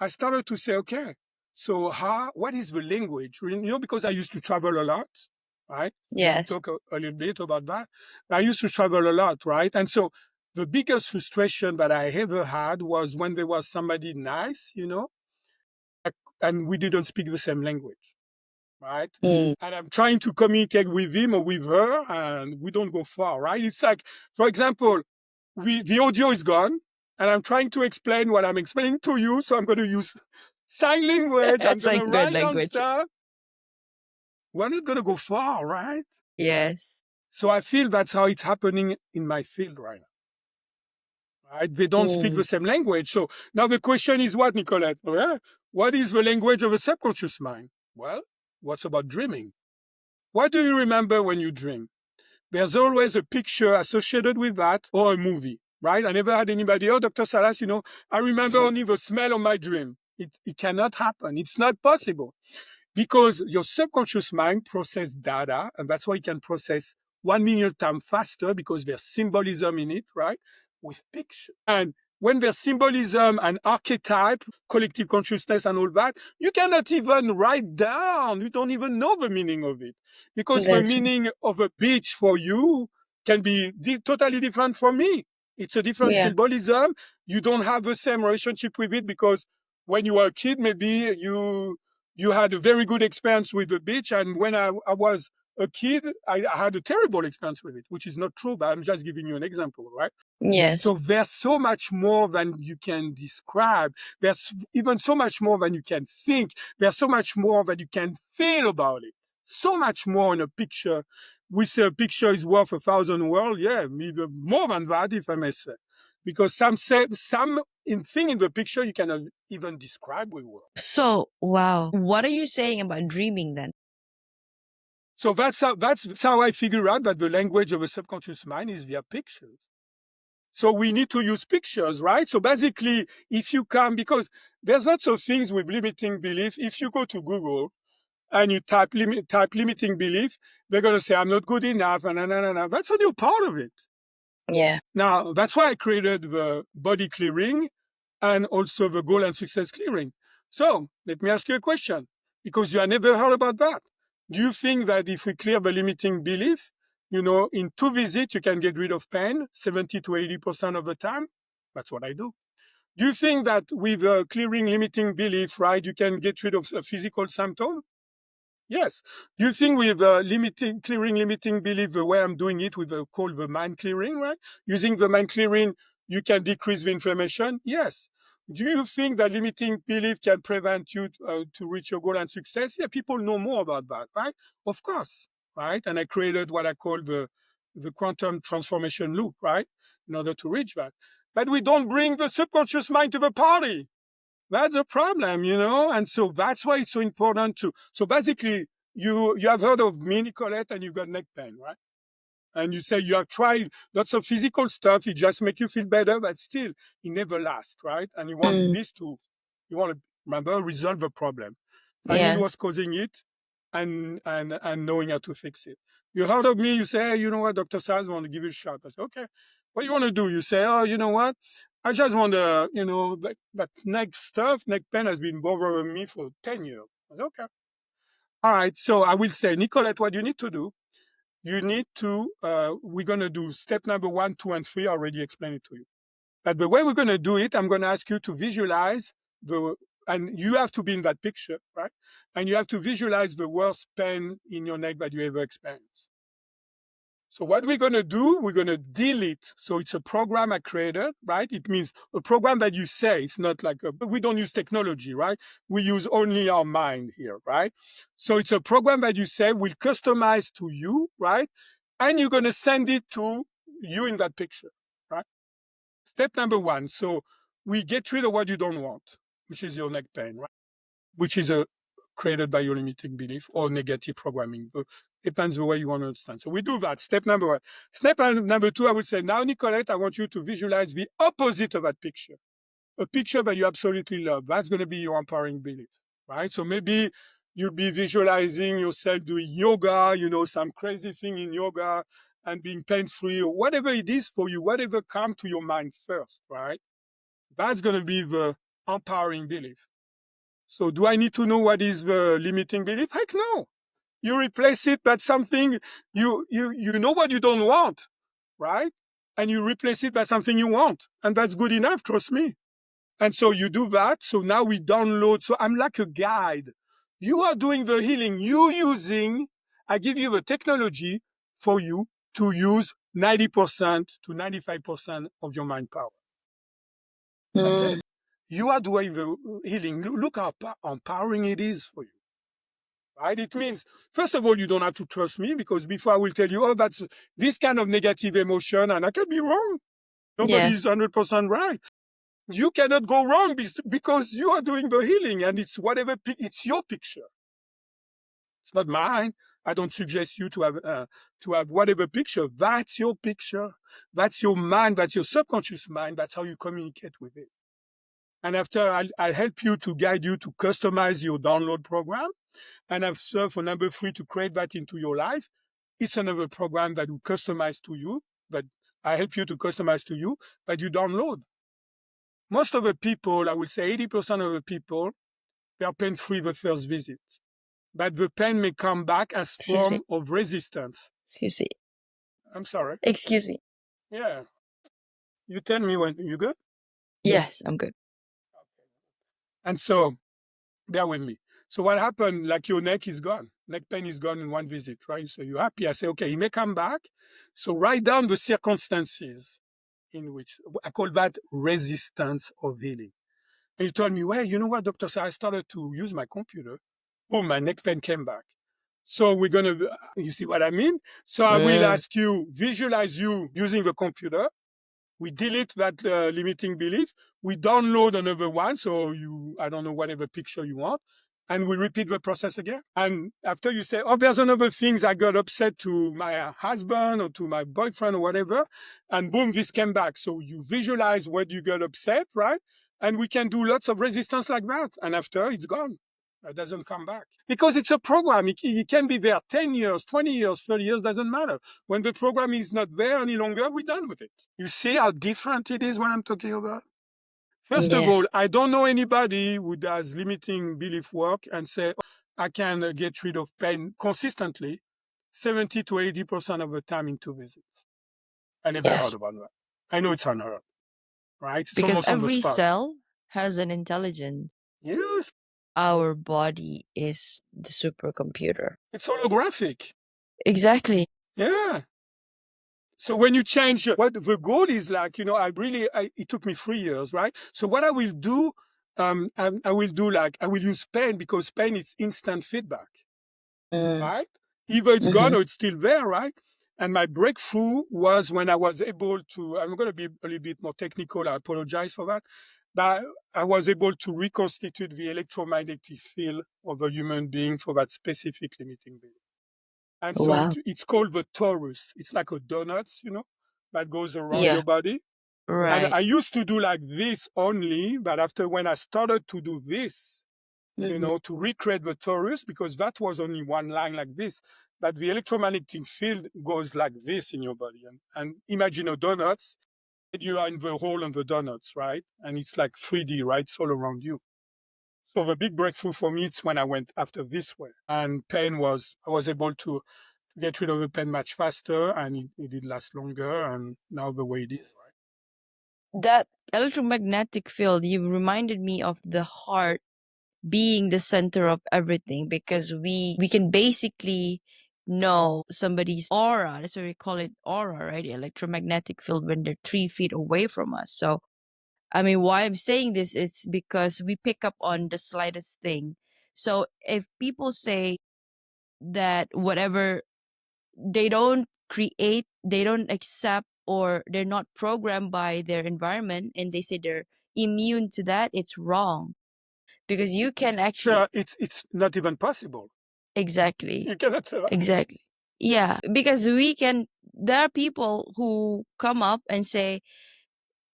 I started to say, okay, so what is the language? Because I used to travel a lot, right? Yes. We'll talk a little bit about that. I used to travel a lot, right? And so the biggest frustration that I ever had was when there was somebody nice, and we didn't speak the same language, right? And I'm trying to communicate with him or with her, and we don't go far, right? It's like, for example, the audio is gone, and I'm trying to explain what I'm explaining to you, so I'm going to use sign language. I'm going to write down stuff. We're not going to go far, right? Yes. So I feel that's how it's happening in my field right now. Right? They don't speak the same language. So now the question is what, Nicolette? Well, what is the language of a subconscious mind? Well, what's about dreaming? What do you remember when you dream? There's always a picture associated with that or a movie, right? I never had anybody, oh, Dr. Salas, I remember only the smell of my dream. It cannot happen. It's not possible because your subconscious mind processes data, and that's why it can process 1 million times faster because there's symbolism in it, right? With picture. And when there's symbolism and archetype, collective consciousness and all that, you cannot even write down. You don't even know the meaning of it. Because the meaning of a beach for you can be totally different from me. It's a different symbolism. You don't have the same relationship with it because when you were a kid, maybe you had a very good experience with the beach. And when I was a kid, I had a terrible experience with it, which is not true, but I'm just giving you an example, right? Yes. So there's so much more than you can describe. There's even so much more than you can think. There's so much more that you can feel about it. So much more in a picture. We say a picture is worth 1,000 words. Yeah, even more than that, if I may say. Because some thing in the picture you cannot even describe with words. So, wow. What are you saying about dreaming then? So that's how I figure out that the language of a subconscious mind is via pictures. So we need to use pictures, right? So basically, if you come, because there's lots of things with limiting belief. If you go to Google and you type limiting belief, they're going to say, I'm not good enough, and that's only a part of it. Yeah. Now, that's why I created the body clearing and also the goal and success clearing. So let me ask you a question, because you have never heard about that. Do you think that if we clear the limiting belief, in 2 visits, you can get rid of pain 70 to 80% of the time? That's what I do. Do you think that with clearing limiting belief, right, you can get rid of a physical symptom? Yes. Do you think with clearing limiting belief, the way I'm doing it with called the mind clearing, right? Using the mind clearing, you can decrease the inflammation? Yes. Do you think that limiting belief can prevent you to reach your goal and success? Yeah, people know more about that, right? Of course. right? And I created what I call the quantum transformation loop, right? In order to reach that. But we don't bring the subconscious mind to the party. That's a problem, and so that's why it's so important to. So basically, you have heard of me, Nicolette, and you've got neck pain, right? And you say you have tried lots of physical stuff, it just make you feel better, but still, it never lasts, right? And you want you want to remember resolve the problem, finding Yes. what's causing it, and knowing how to fix it. You heard of me, you say, hey, you know what, Dr. Salas, I want to give you a shot. I say, okay, what do you want to do? You say, oh, you know what? I just want to, that neck pain has been bothering me for 10 years. I say, okay. All right. So I will say, Nicolette, what you need to do, you need to, we're going to do step number 1, 2, and 3. I already explained it to you. But the way we're going to do it, I'm going to ask you to visualize and you have to be in that picture, right? And you have to visualize the worst pain in your neck that you ever experienced. So what we're going to do, we're going to delete. So it's a program I created, right? It means a program that you say, it's not like, we don't use technology, right? We use only our mind here, right? So it's a program that you say will customize to you, right? And you're going to send it to you in that picture, right? Step number 1. So we get rid of what you don't want, which is your neck pain, right? Which is created by your limiting belief or negative programming. Depends the way you want to understand. So we do that. Step number 1. Step number 2, I would say, now, Nicolette, I want you to visualize the opposite of that picture. A picture that you absolutely love. That's going to be your empowering belief, right? So maybe you'll be visualizing yourself doing yoga, some crazy thing in yoga and being pain-free or whatever it is for you, whatever comes to your mind first, right? That's going to be the empowering belief. So do I need to know what is the limiting belief? Heck no. You replace it by something you know what you don't want, right? And you replace it by something you want. And that's good enough, trust me. And so you do that. So now we download. So I'm like a guide. You are doing the healing. I give you the technology for you to use 90% to 95% of your mind power. That's it. You are doing the healing. Look how empowering it is for you. Right? It means, first of all, you don't have to trust me because before I will tell you, oh, that's this kind of negative emotion, and I can be wrong. Nobody's 100% right. You cannot go wrong because you are doing the healing, and it's it's your picture. It's not mine. I don't suggest you to have whatever picture. That's your picture. That's your mind. That's your subconscious mind. That's how you communicate with it. And after, I'll help you to guide you to customize your download program. And I've served for number 3 to create that into your life. It's another program that will customize to you, but I help you to customize to you, but you download. Most of the people, I would say 80% of the people, they are pain-free the first visit. But the pain may come back as form of resistance. Excuse me. I'm sorry. Excuse me. Yeah. You tell me when you good? Yes, I'm good. And so, bear with me. So what happened, like your neck is gone. Neck pain is gone in one visit, right? So you're happy. I say, okay, he may come back. So write down the circumstances in which, I call that resistance of healing. And you told me, well, you know what, doctor? So I started to use my computer. Oh, my neck pain came back. So we're going to, you see what I mean? So I will ask you, visualize you using the computer. We delete that limiting belief. We download another one. So I don't know, whatever picture you want. And we repeat the process again. And after you say, oh, there's another things I got upset to my husband or to my boyfriend or whatever. And boom, this came back. So you visualize what you got upset, right? And we can do lots of resistance like that. And after it's gone. It doesn't come back. Because it's a program. It can be there 10 years, 20 years, 30 years, doesn't matter. When the program is not there any longer, we're done with it. You see how different it is what I'm talking about? First of all, I don't know anybody who does limiting belief work and say, oh, I can get rid of pain consistently 70 to 80% of the time in 2 visits. I never heard about that. I know it's unheard, right? It's Because almost on the every spot. cell has an intelligence. Yes. Our body is the supercomputer. It's holographic. Exactly. Yeah. So when you change what the goal is, like, it took me 3 years, right? So what I will do, I will use pain because pain is instant feedback, right? Either it's gone Mm-hmm. or it's still there, right? And my breakthrough was when I was able to, I'm going to be a little bit more technical, I apologize for that, but I was able to reconstitute the electromagnetic field of a human being for that specific limiting belief. And so Wow. it's called the torus. It's like a donut, that goes around Yeah. your body. And Right. I used to do like this only, but after when I started to do this, Mm-hmm. to recreate the torus, because that was only one line like this, but the electromagnetic field goes like this in your body. And imagine a donut, and you are in the hole of the donuts, right? And it's like 3D, right? It's all around you. So the big breakthrough for me is when I went after this way. And I was able to get rid of the pain much faster, and it did last longer, and now the way it is, right? That electromagnetic field, you reminded me of the heart being the center of everything, because we can basically know somebody's aura. That's why we call it aura, right? The electromagnetic field when they're 3 feet away from us. So I mean, why I'm saying this is because we pick up on the slightest thing. So if people say that whatever they don't create, they don't accept, or they're not programmed by their environment, and they say they're immune to that, it's wrong, because you can actually. So it's not even possible. Exactly. You cannot say that. Exactly. Yeah, because there are people who come up and say,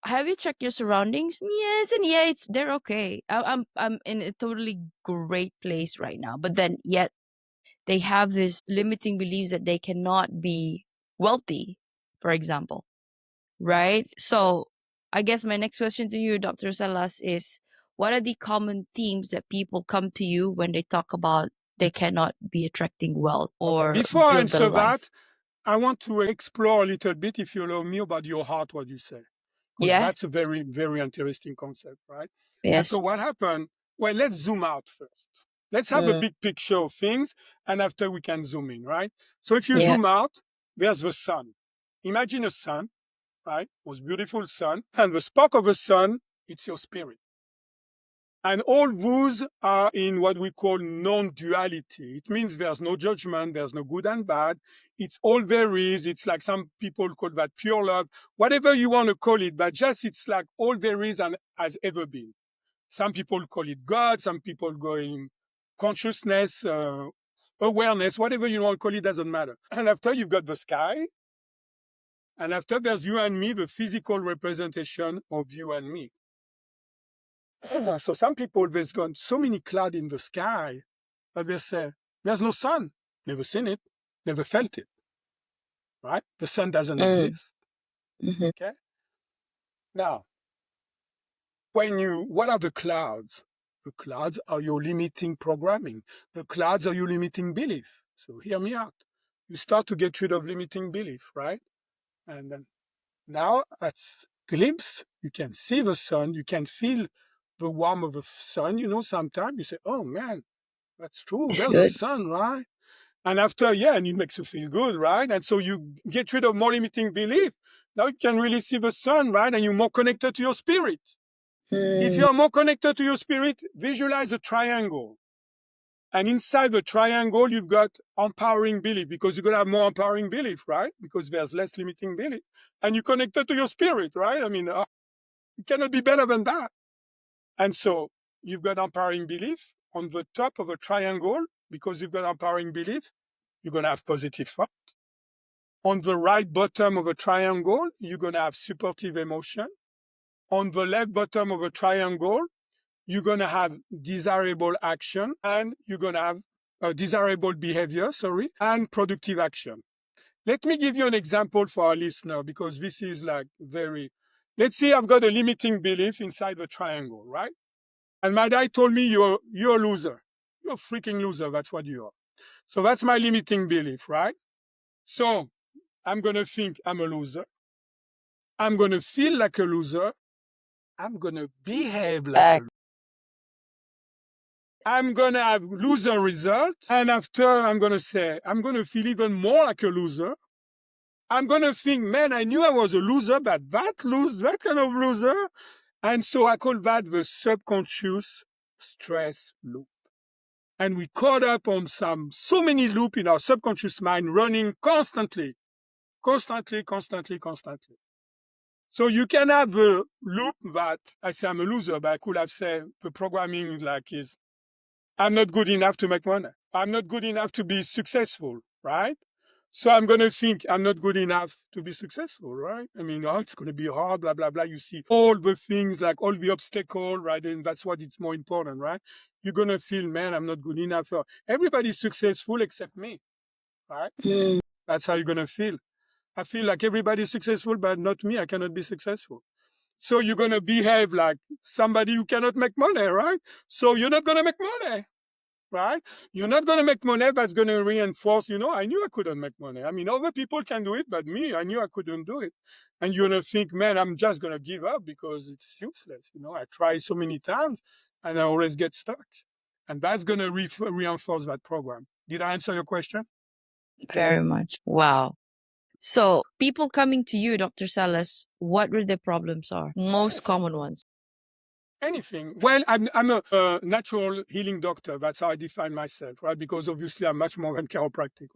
have you checked your surroundings? Yes, and yeah, they're okay. I'm in a totally great place right now. But then yet they have this limiting beliefs that they cannot be wealthy, for example. Right? So I guess my next question to you, Dr. Salas, is what are the common themes that people come to you when they talk about they cannot be attracting wealth or Before I build a answer life? that, I want to explore a little bit, if you allow me, about your heart, what you say, because Yeah? that's a very, very interesting concept, right? And so Yes. what happened? Well, let's zoom out first. Let's have a Mm, big picture of things, and after we can zoom in, right? So if you yeah. zoom out, there's the sun. Imagine a sun, right? Most beautiful sun, and the spark of the sun, it's your spirit. And all those are in what we call non-duality. It means there's no judgment, there's no good and bad. It's all there is. It's like some people call that pure love, whatever you want to call it, but just it's like all there is and has ever been. Some people call it God, some people go in consciousness, awareness, whatever you want to call it, doesn't matter. And after you've got the sky, and after there's you and me, the physical representation of you and me. So some people, there's gone so many clouds in the sky that they say, there's no sun. Never seen it, never felt it, right? The sun doesn't Mm, exist, mm-hmm. okay? Now, what are the clouds? The clouds are your limiting programming. The clouds are your limiting belief. So hear me out. You start to get rid of limiting belief, right? And then now at glimpse, you can see the sun, you can feel the warmth of the sun, sometimes you say, oh man, that's true. It's There's a good. sun, right? And after, yeah, and it makes you feel good, right? And so you get rid of more limiting belief. Now you can really see the sun, right? And you're more connected to your spirit. If Mm, you are more connected to your spirit, visualize a triangle. And inside the triangle, you've got empowering belief, because you're going to have more empowering belief, right? Because there's less limiting belief. And you're connected to your spirit, right? I mean, it cannot be better than that. And so you've got empowering belief on the top of a triangle. Because you've got empowering belief, you're going to have positive thought. On the right bottom of a triangle, you're going to have supportive emotion. On the left bottom of a triangle, you're going to have desirable action, and you're going to have desirable behavior, and productive action. Let me give you an example for our listener, because this is like let's see, I've got a limiting belief inside the triangle, right? And my dad told me, you're a loser. You're a freaking loser. That's what you are. So that's my limiting belief, right? So I'm going to think I'm a loser. I'm going to feel like a loser. I'm going to behave like a loser. I'm going to have loser results. And after, I'm going to say, I'm going to feel even more like a loser. I'm going to think, man, I knew I was a loser, but that kind of loser. And so I call that the subconscious stress loop. And we caught up on so many loops in our subconscious mind running constantly. So you can have a loop that I say I'm a loser, but I could have said the programming is I'm not good enough to make money. I'm not good enough to be successful, right? So I'm going to think I'm not good enough to be successful, right? I mean, oh, it's going to be hard, blah, blah, blah. You see all the things, like all the obstacles, right? And that's what it's more important, right? You're going to feel, man, I'm not good enough. Everybody's successful except me, right? Mm. That's how you're going to feel. I feel like everybody's successful, but not me. I cannot be successful. So you're going to behave like somebody who cannot make money, right? So you're not going to make money, right? You're not going to make money. That's going to reinforce, I knew I couldn't make money. I mean, other people can do it, but me, I knew I couldn't do it. And you're going to think, man, I'm just going to give up because it's useless. I try so many times and I always get stuck. And that's going to reinforce that program. Did I answer your question? Very much. Wow. So people coming to you, Dr. Salas, what were the problems are? Most common ones. Anything. Well, I'm a natural healing doctor. That's how I define myself, right? Because obviously I'm much more than chiropractic.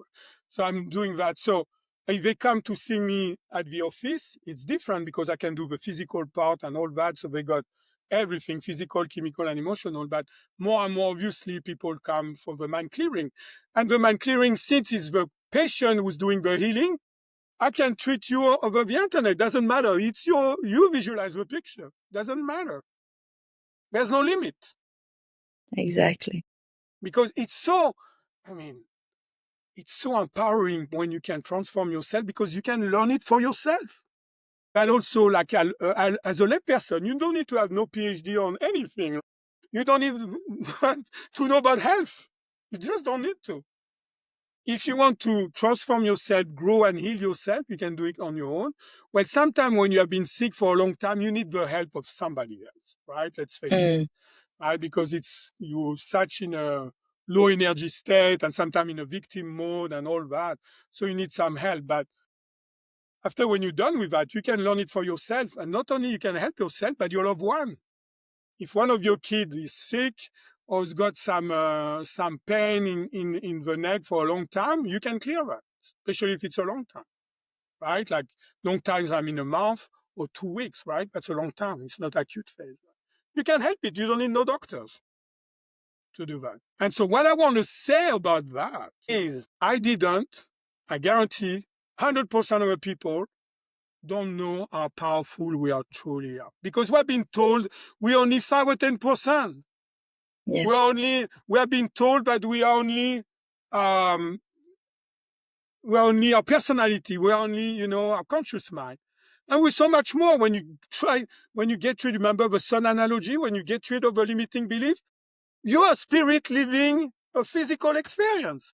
So I'm doing that. So if they come to see me at the office, it's different because I can do the physical part and all that. So they got everything, physical, chemical, and emotional. But more and more, obviously, people come for the mind clearing. And the mind clearing, since it's the patient who's doing the healing, I can treat you over the internet. Doesn't matter. It's you visualize the picture. Doesn't matter. There's no limit. Exactly. Because it's so empowering when you can transform yourself because you can learn it for yourself. But also, like as a layperson, you don't need to have no PhD on anything. You don't need to know about health. You just don't need to. If you want to transform yourself, grow and heal yourself, you can do it on your own. Well, sometimes when you have been sick for a long time, you need the help of somebody else, right? Let's face it. Right? Because you're such in a low energy state and sometimes in a victim mode and all that. So you need some help. But after when you're done with that, you can learn it for yourself. And not only you can help yourself, but your loved one. If one of your kids is sick or has got some pain in the neck for a long time, you can clear that, especially if it's a long time, right? Like long times, I mean a month or 2 weeks, right? That's a long time. It's not acute phase. You can help it. You don't need no doctors to do that. And so what I want to say about that is I guarantee 100% of the people don't know how powerful we are truly are. Because we're being told we're only 5 or 10%. Yes. We are being told that we're only our personality, we're only, our conscious mind. And we're so much more when you get rid, remember the sun analogy, when you get rid of the limiting belief, you are spirit living a physical experience.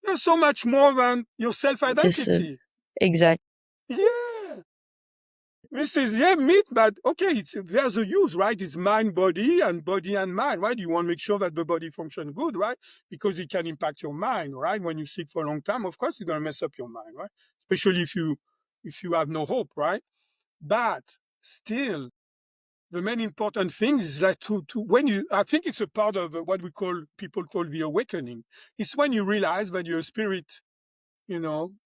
You're so much more than your self-identity. Exactly. Yeah. This is, myth, but okay, there's a use, right? It's mind, body and mind, right? You want to make sure that the body functions good, right? Because it can impact your mind, right? When you sick for a long time, of course, you're going to mess up your mind, right? Especially if you have no hope, right? But still, the main important thing is that I think it's a part of what people call the awakening. It's when you realize that you're a spirit,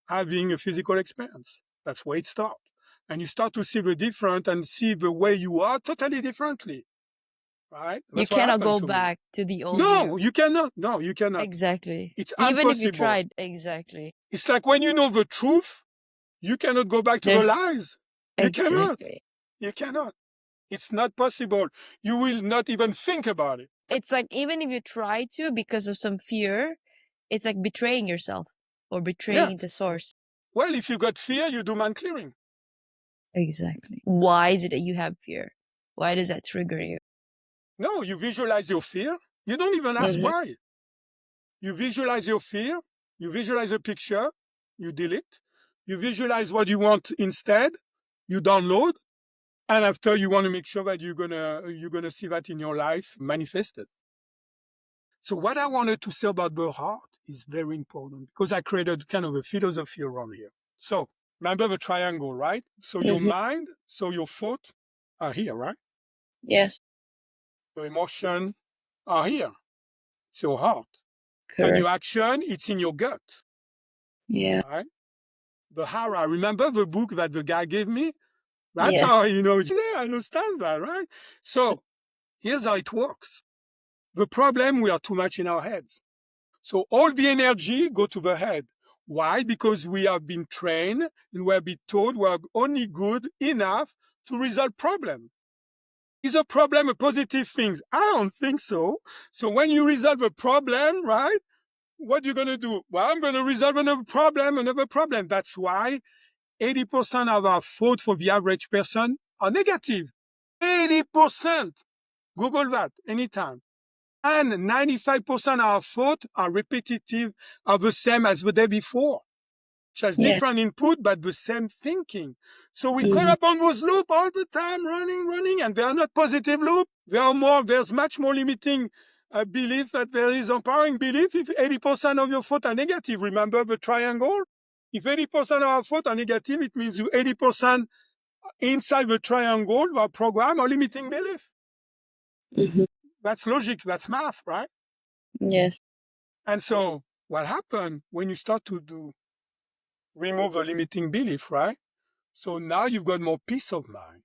having a physical experience. That's where it starts. And you start to see the difference and see the way you are totally differently, right? You cannot go back to the old No, you cannot. No, you cannot. Exactly. It's Even impossible. if you tried. Exactly. It's like when you know the truth, you cannot go back to the lies. You cannot. You cannot. It's not possible. You will not even think about it. It's like even if you try to, because of some fear, it's like betraying yourself or betraying the source. Well, if you got fear, you do mind clearing. Exactly. Why is it that you have fear? Why does that trigger you? No, you visualize your fear. You don't even ask why. You visualize your fear. You visualize a picture. You delete. You visualize what you want instead. You download. And after, you want to make sure that you're gonna see that in your life manifested. So what I wanted to say about the heart is very important because I created kind of a philosophy around here. So remember the triangle, right? So your mind, so your thought are here, right? Yes. Your emotion are here. It's your heart. And Correct. your action, it's in your gut. Yeah. Right? The hara. Remember the book that the guy gave me? That's Yes. how, yeah, I understand that, right? So here's how it works. The problem, we are too much in our heads. So all the energy go to the head. Why? Because we have been trained and we have been told we are only good enough to resolve problems. Is a problem a positive thing? I don't think so. So when you resolve a problem, right, what are you going to do? Well, I'm going to resolve another problem. That's why 80% of our thoughts for the average person are negative. 80%. Google that anytime. And 95% of our thoughts are repetitive, are the same as the day before. Which has different input, but the same thinking. So we caught up on those loops all the time, running, and they are not positive loops. There's much more limiting belief that there is empowering belief if 80% of your thoughts are negative. Remember the triangle? If 80% of our thoughts are negative, it means you 80% inside the triangle are program or limiting belief. That's logic, that's math, right? Yes. And so what happened when you start to remove a limiting belief, right? So now you've got more peace of mind,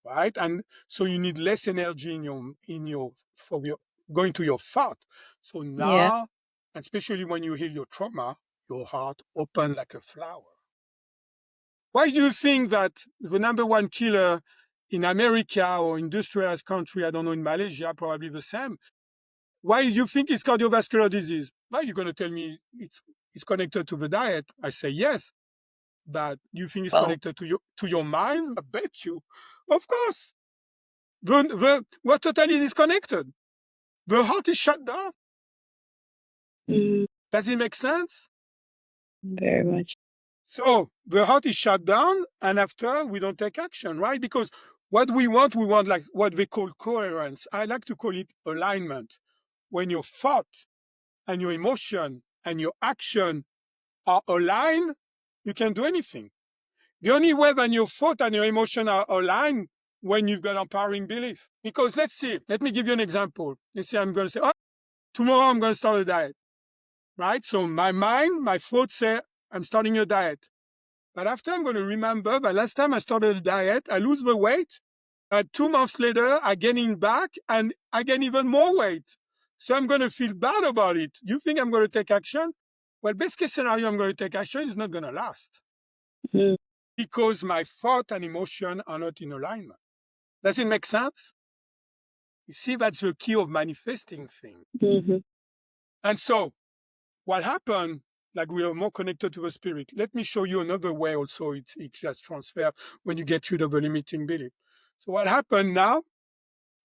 right? And so you need less energy for your going to your thought. So now, especially when you heal your trauma, your heart open like a flower. Why do you think that the number one killer in America or industrialized country, I don't know, in Malaysia, probably the same? Why do you think it's cardiovascular disease? Well, you're going to tell me it's connected to the diet. I say yes. But you think it's connected to your mind? I bet you. Of course. We're totally disconnected. The heart is shut down. Does it make sense? Very much. So the heart is shut down, and after we don't take action, right? Because what we want like what they call coherence. I like to call it alignment. When your thought and your emotion and your action are aligned, you can do anything. The only way when your thought and your emotion are aligned when you've got empowering belief. Because let me give you an example. Let's say I'm going to say, oh, tomorrow I'm going to start a diet, right? So my mind, my thoughts say, I'm starting a diet. But after I'm going to remember, but last time I started a diet, I lose the weight. 2 months later, I gain it back and I gain even more weight. So I'm going to feel bad about it. You think I'm going to take action? Well, best case scenario, I'm going to take action is not going to last. Because my thought and emotion are not in alignment. Does it make sense? You see, that's the key of manifesting things. And so what happened, like we are more connected to the spirit. Let me show you another way also it just transfer when you get rid of a limiting belief. So what happened now,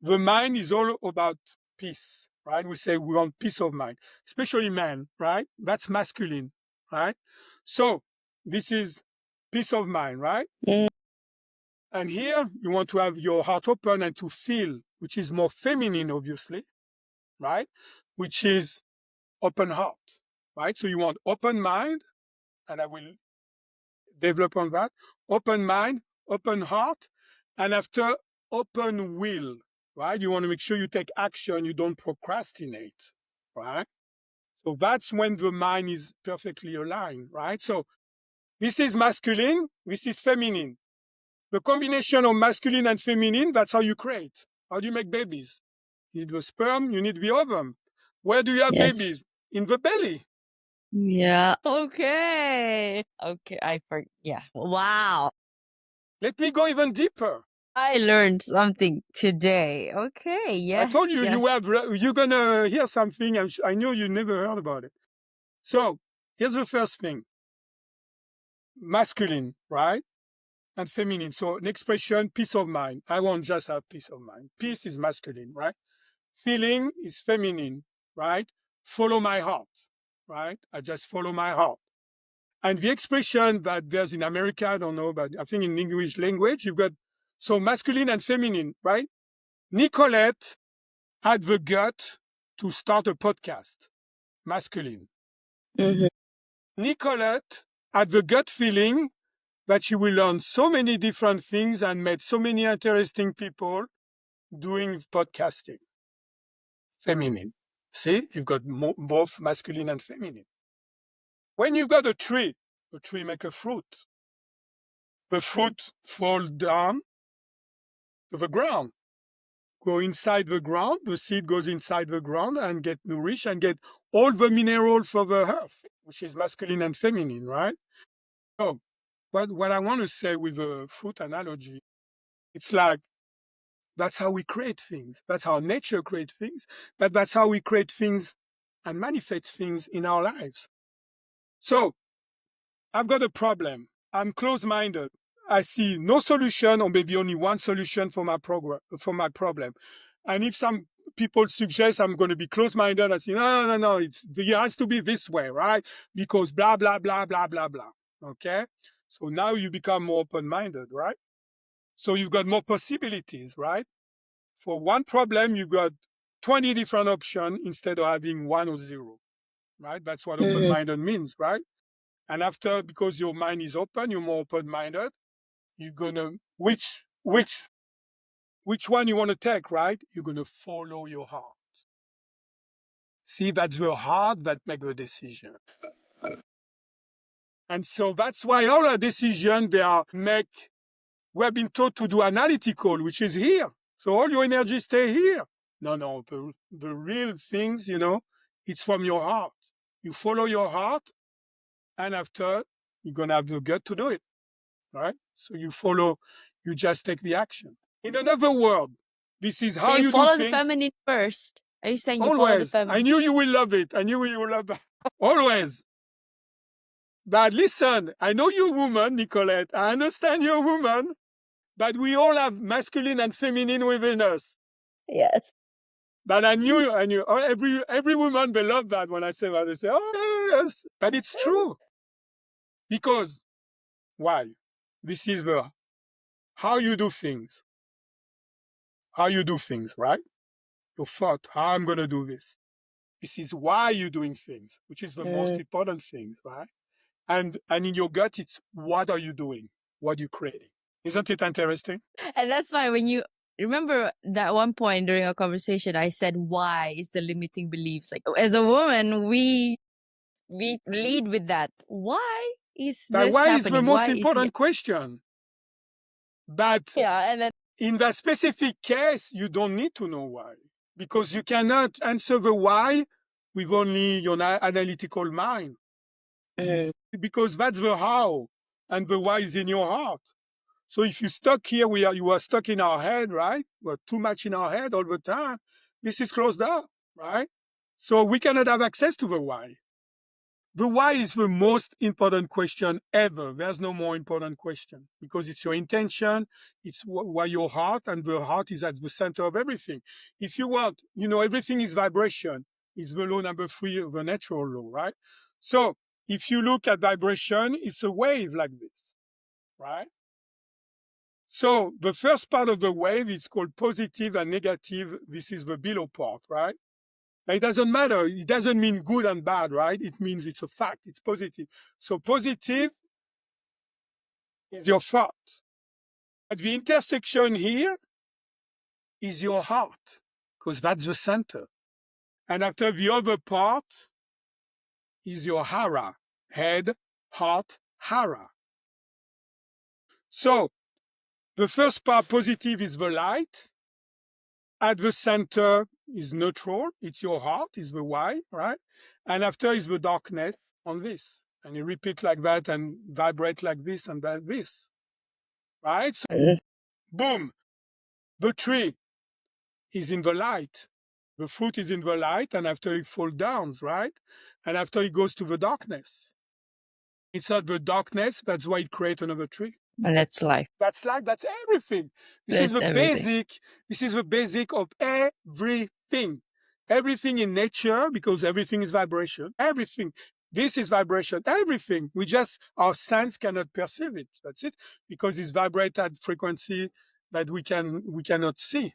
the mind is all about peace, right? We say we want peace of mind, especially men, right? That's masculine, right? So this is peace of mind, right? And here you want to have your heart open and to feel, which is more feminine, obviously, right? Which is open heart, right? So you want open mind, and I will develop on that. Open mind, open heart, and after open will, right? You want to make sure you take action, you don't procrastinate, right? So that's when the mind is perfectly aligned, right? So this is masculine, this is feminine. The combination of masculine and feminine, that's how you create. How do you make babies? You need the sperm, you need the ovum. Where do you have babies? In the belly. Yeah. Okay. Yeah. Wow. Let me go even deeper. I learned something today. Okay. Yes. I told you yes. you're gonna hear something. I know you never heard about it. So here's the first thing: masculine, right, and feminine. So an expression, peace of mind. I won't just have peace of mind. Peace is masculine, right? Feeling is feminine, right? Follow my heart, right? I just follow my heart. And the expression that there's in America, I don't know, but I think in English language, you've got so masculine and feminine, right? Nicolette had the gut to start a podcast, masculine. Nicolette had the gut feeling that she will learn so many different things and met so many interesting people doing podcasting, feminine. See, you've got both masculine and feminine. When you've got a tree make a fruit. The fruit fall down to the ground, go inside the ground, the seed goes inside the ground and get nourished and get all the minerals for the earth, which is masculine and feminine, right? So what I want to say with the fruit analogy, it's like that's how we create things. That's how nature creates things, but that's how we create things and manifest things in our lives. So I've got a problem. I'm closed-minded. I see no solution or maybe only one solution for my problem. And if some people suggest I'm going to be closed-minded, I say, no, it has to be this way, right? Because blah, blah, blah, blah, blah, blah. Okay? So now you become more open-minded, right? So you've got more possibilities, right? For one problem, you've got 20 different options instead of having 1 or 0, right? That's what open-minded means, right? And after, because your mind is open, you're more open-minded, you're gonna, which one you want to take, right? You're gonna follow your heart. See, that's the heart that makes the decision. And so that's why all our decisions, we have been taught to do analytical, which is here. So all your energy stay here. No, the real things, it's from your heart. You follow your heart, and after, you're gonna have the gut to do it. Right? So you just take the action. In another word, this is how So you you do follow the things. feminine first. Are you saying you follow the Always. feminine? I knew you will love it. I knew you will love that. Always. But listen, I know you're a woman, Nicolette. I understand you're a woman. But we all have masculine and feminine within us. Yes. But I knew. Oh, every woman, they love that when I say that. They say, oh, yes. But it's true. Because, why? This is how you do things. How you do things, right? Your thought, how I'm going to do this. This is why you're doing things, which is the most important thing, right? And in your gut, it's what are you doing? What are you creating? Isn't it interesting? And that's why when you remember that one point during our conversation, I said, why is the limiting beliefs? Like, as a woman, we lead with that. Why is That this why happening? is the most Why important question. But and then in that specific case, you don't need to know why. Because you cannot answer the why with only your analytical mind. Because that's the how, and the why is in your heart. So if you're stuck here, you are stuck in our head, right? We're too much in our head all the time. This is closed up, right? So we cannot have access to the why. The why is the most important question ever. There's no more important question because it's your intention. It's why your heart, and the heart is at the center of everything. If you want, everything is vibration. It's the law number 3 of the natural law, right? So if you look at vibration, it's a wave like this, right? So the first part of the wave is called positive and negative. This is the below part, right? It doesn't matter. It doesn't mean good and bad, right? It means it's a fact. It's positive. So positive is your thought. At the intersection here is your heart, because that's the center. And after the other part is your hara, head, heart, hara. So the first part, positive, is the light. At the center is neutral. It's your heart, is the why, right? And after is the darkness on this. And you repeat like that and vibrate like this and like this, right? So, boom, the tree is in the light. The fruit is in the light, and after it falls down, right? And after it goes to the darkness. It's not the darkness, that's why it creates another tree. and that's life. That's life, that's everything. This is That's the everything. basic of everything. Everything in nature, because everything is vibration. Everything. This is vibration. Everything. Our sense cannot perceive it. That's it. Because it's vibrate at frequency that we cannot see.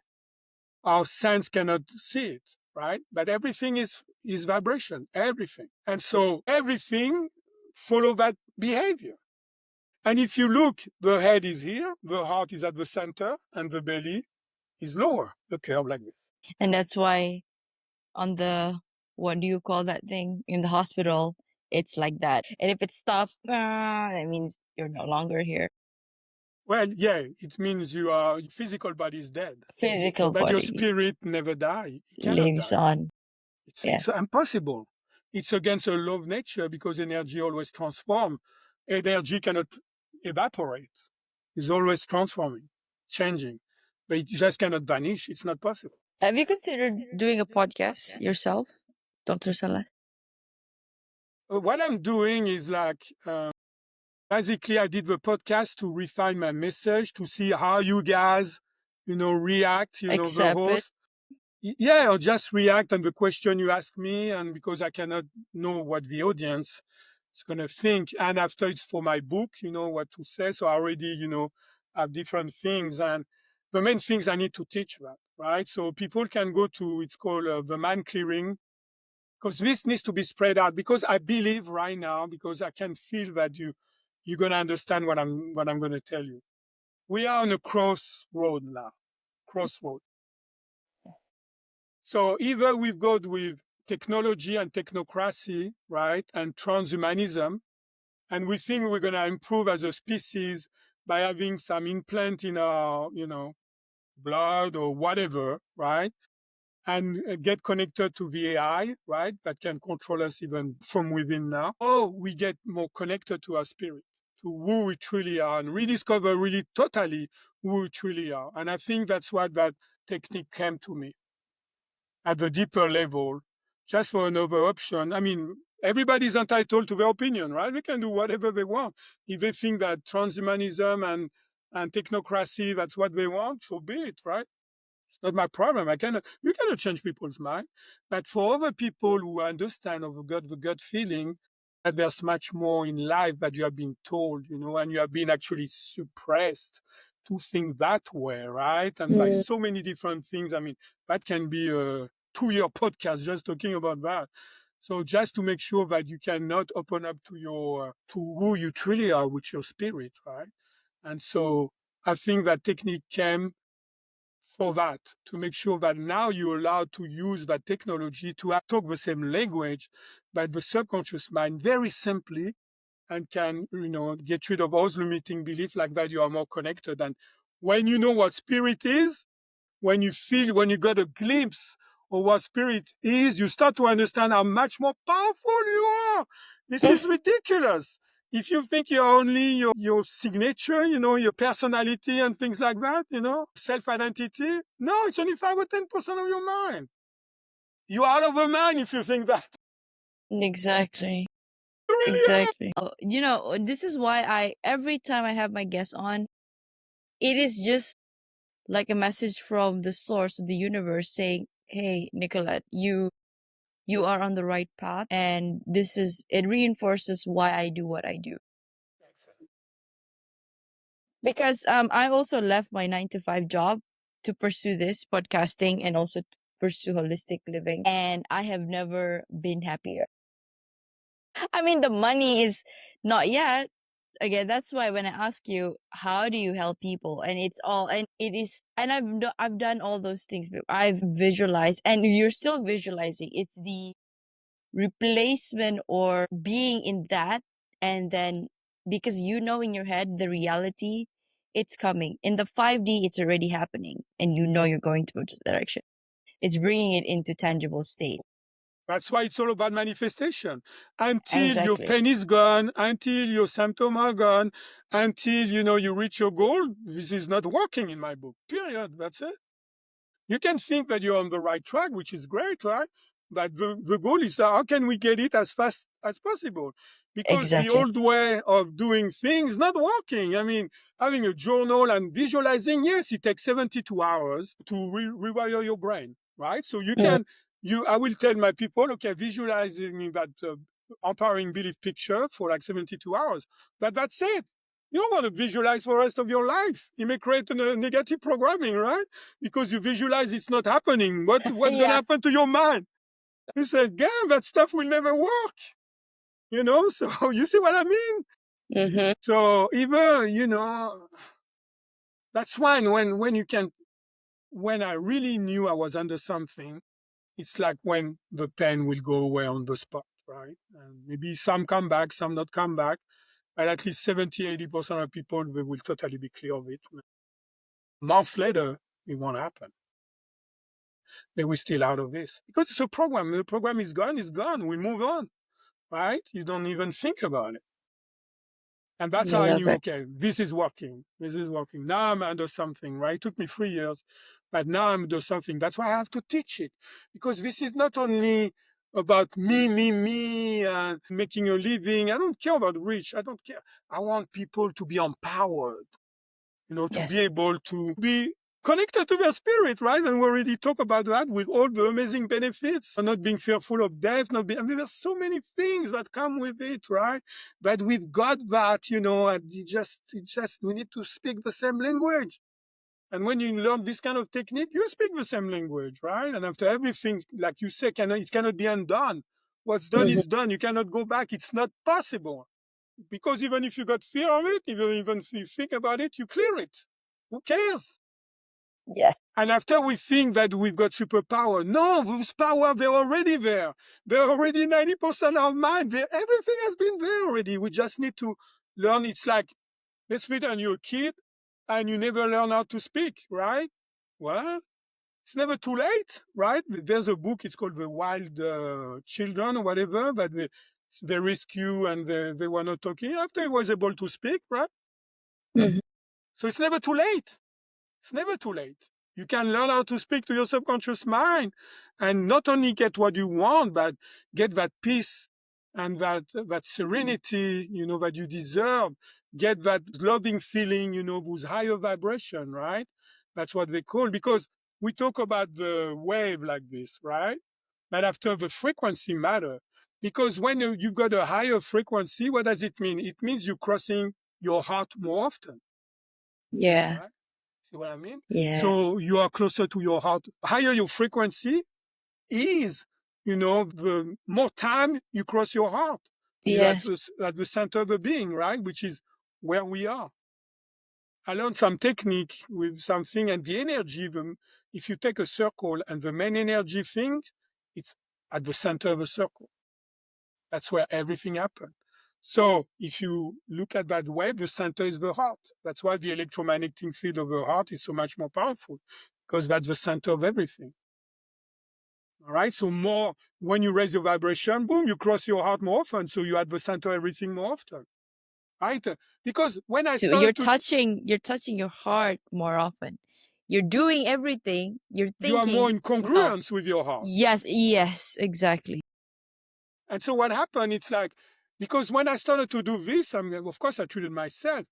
Our sense cannot see it, right? But everything is vibration. Everything. And so everything follow that behavior. And if you look, the head is here, the heart is at the center, and the belly is lower, the curve like this. And that's why on the what do you call that thing in the hospital? It's like that. And if it stops, that means you're no longer here. Well, yeah, it means your physical body is dead, Physical but your body spirit never die. It cannot lives die. on. It's Yes. impossible. It's against the law of nature because energy always transforms. Energy cannot evaporate. It's always transforming, changing, but it just cannot vanish. It's not possible. Have you considered doing a podcast yourself, Dr. Salas? What I'm doing is like, basically, I did the podcast to refine my message, to see how you guys, react, the Accept it. host. Yeah, or just react on the question you ask me, and because I cannot know what the audience is going to think. And after it's for my book, what to say. So I already, have different things. And the main things I need to teach that, right? So people can go to, it's called the Man Clearing, because this needs to be spread out. Because I believe right now, because I can feel that you're going to understand what I'm going to tell you. We are on a crossroad now, crossroad. So either we've got with technology and technocracy, right, and transhumanism, and we think we're going to improve as a species by having some implant in our, blood or whatever, right, and get connected to the AI, right, that can control us even from within now. Or we get more connected to our spirit, to who we truly are, and rediscover really totally who we truly are. And I think that's what that technique came to me at the deeper level, just for another option. I mean, everybody's entitled to their opinion, right? They can do whatever they want. If they think that transhumanism and technocracy, that's what they want, so be it, right? It's not my problem. You cannot change people's mind. But for other people who understand or got the gut feeling that there's much more in life that you have been told, and you have been actually suppressed to think that way, right? And by so many different things. I mean, that can be a 2-year podcast just talking about that. So just to make sure that you cannot open up to who you truly are with your spirit, right? And so I think that technique came for that, to make sure that now you're allowed to use that technology to talk the same language, but the subconscious mind very simply, and can, get rid of all limiting beliefs like that you are more connected. And when you know what spirit is, when you got a glimpse of what spirit is, you start to understand how much more powerful you are. This is ridiculous. If you think you're only your signature, your personality and things like that, self-identity, no, it's only 5 or 10% of your mind. You're out of your mind if you think that. Exactly. You really are. Exactly. This is why every time I have my guest on, it is just like a message from the source of the universe saying, "Hey, Nicolette, you are on the right path, and it reinforces why I do what I do." Because I also left my 9 to 5 job to pursue this podcasting and also to pursue holistic living, and I have never been happier. I mean, the money is not yet. Again, that's why when I ask you, how do you help people? And it's all, and it is, and I've done all those things. But I've visualized, and you're still visualizing. It's the replacement or being in that, and then because in your head the reality, it's coming in the 5D. It's already happening, and you're going to this direction. It's bringing it into tangible state. That's why it's all about manifestation. Until your Exactly. pain is gone, until your symptoms are gone, until you reach your goal, this is not working in my book. Period. That's it. You can think that you're on the right track, which is great, right? But the goal is that how can we get it as fast as possible? Because the Exactly. old way of doing things not working. I mean, having a journal and visualizing, yes, it takes 72 hours to rewire your brain, right? So I will tell my people, okay, visualizing that empowering belief picture for like 72 hours, but that's it. You don't want to visualize for the rest of your life. You may create a negative programming, right? Because you visualize it's not happening. What's going to Yeah. happen to your mind? You say, damn, that stuff will never work. So you see what I mean? Mm-hmm. So even, that's why when I really knew I was under something, it's like when the pain will go away on the spot, right? And maybe some come back, some not come back, but at least 70-80% of people, they will totally be clear of it. Months later, it won't happen. They will still out of this. Because it's a program. The program is gone, it's gone. We move on, right? You don't even think about it. And that's I how I love knew, it. okay, this is working. This is working. Now I'm under something, right? It took me 3 years, but now I'm under something. That's why I have to teach it. Because this is not only about me, and making a living. I don't care about rich. I don't care. I want people to be empowered, to Yes. be able to be connected to their spirit, right? And we already talked about that with all the amazing benefits, not being fearful of death, there's so many things that come with it, right? But we've got that, and we need to speak the same language. And when you learn this kind of technique, you speak the same language, right? And after everything, like you say, it cannot be undone. What's done Mhm. is done. You cannot go back. It's not possible. Because even if you got fear of it, even if you think about it, you clear it. Who cares? Yes. And after we think that we've got superpower, no, those power, they're already there. They're already 90% of mind. Everything has been there already. We just need to learn. It's like, let's pretend you're a kid and you never learn how to speak, right? Well, it's never too late, right? There's a book, it's called The Wild Children or whatever, that they rescue and they were not talking. After he was able to speak, right? Mhm. So it's never too late. It's never too late. You can learn how to speak to your subconscious mind and not only get what you want, but get that peace and that serenity, that you deserve. Get that loving feeling, with higher vibration, right? That's what they call, because we talk about the wave like this, right? But after the frequency matter, because when you've got a higher frequency, what does it mean? It means you're crossing your heart more often, Yeah. right? See what I mean? Yeah. So you are closer to your heart. Higher your frequency is, the more time you cross your heart. You're Yes. at the center of the being, right? Which is where we are. I learned some technique with something, and the energy, if you take a circle and the main energy thing, it's at the center of the circle. That's where everything happens. So if you look at that way, the center is the heart. That's why the electromagnetic field of the heart is so much more powerful, because that's the center of everything. All right. So more, when you raise your vibration, boom, you cross your heart more often. So you at the center of everything more often. Right? Because when I So you're started to, touching your heart more often. You're doing everything. You're you are more thinking, in congruence with your heart. yes, yes, exactly. And so what happened, it's like, because when I started to do this, of course I treated myself,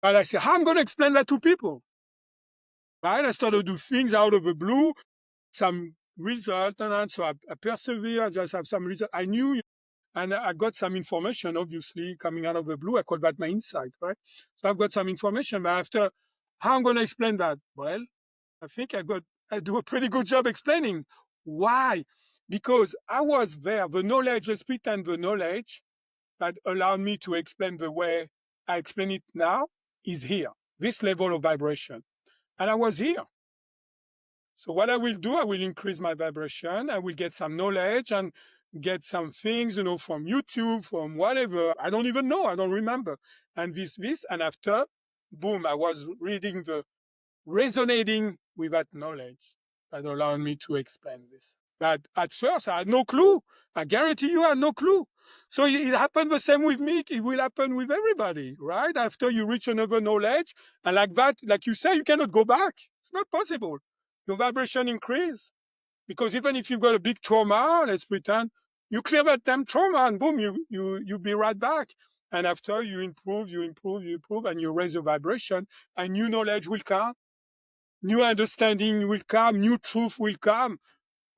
but I said, how am I going to explain that to people? Right? I started to do things out of the blue, some result, and so I persevere, I just have some result. I knew, and I got some information, obviously, coming out of the blue. I call that my insight, right? So I've got some information, but after, how am I going to explain that? Well, I think I do a pretty good job explaining. Why? Because I was there. The knowledge, let's pretend the knowledge that allowed me to explain the way I explain it now is here, this level of vibration. And I was here. So what I will do, I will increase my vibration. I will get some knowledge and get some things, from YouTube, from whatever. I don't even know. I don't remember. And this. And after, boom, I was reading resonating with that knowledge that allowed me to explain this. But at first, I had no clue. I guarantee you, I had no clue. So it happened the same with me. It will happen with everybody, right? After you reach another knowledge, and like that, like you say, you cannot go back. It's not possible. Your vibration increase, because even if you've got a big trauma, let's pretend, you clear that damn trauma, and boom, you be right back. And after you improve, and you raise your vibration, and new knowledge will come, new understanding will come, new truth will come,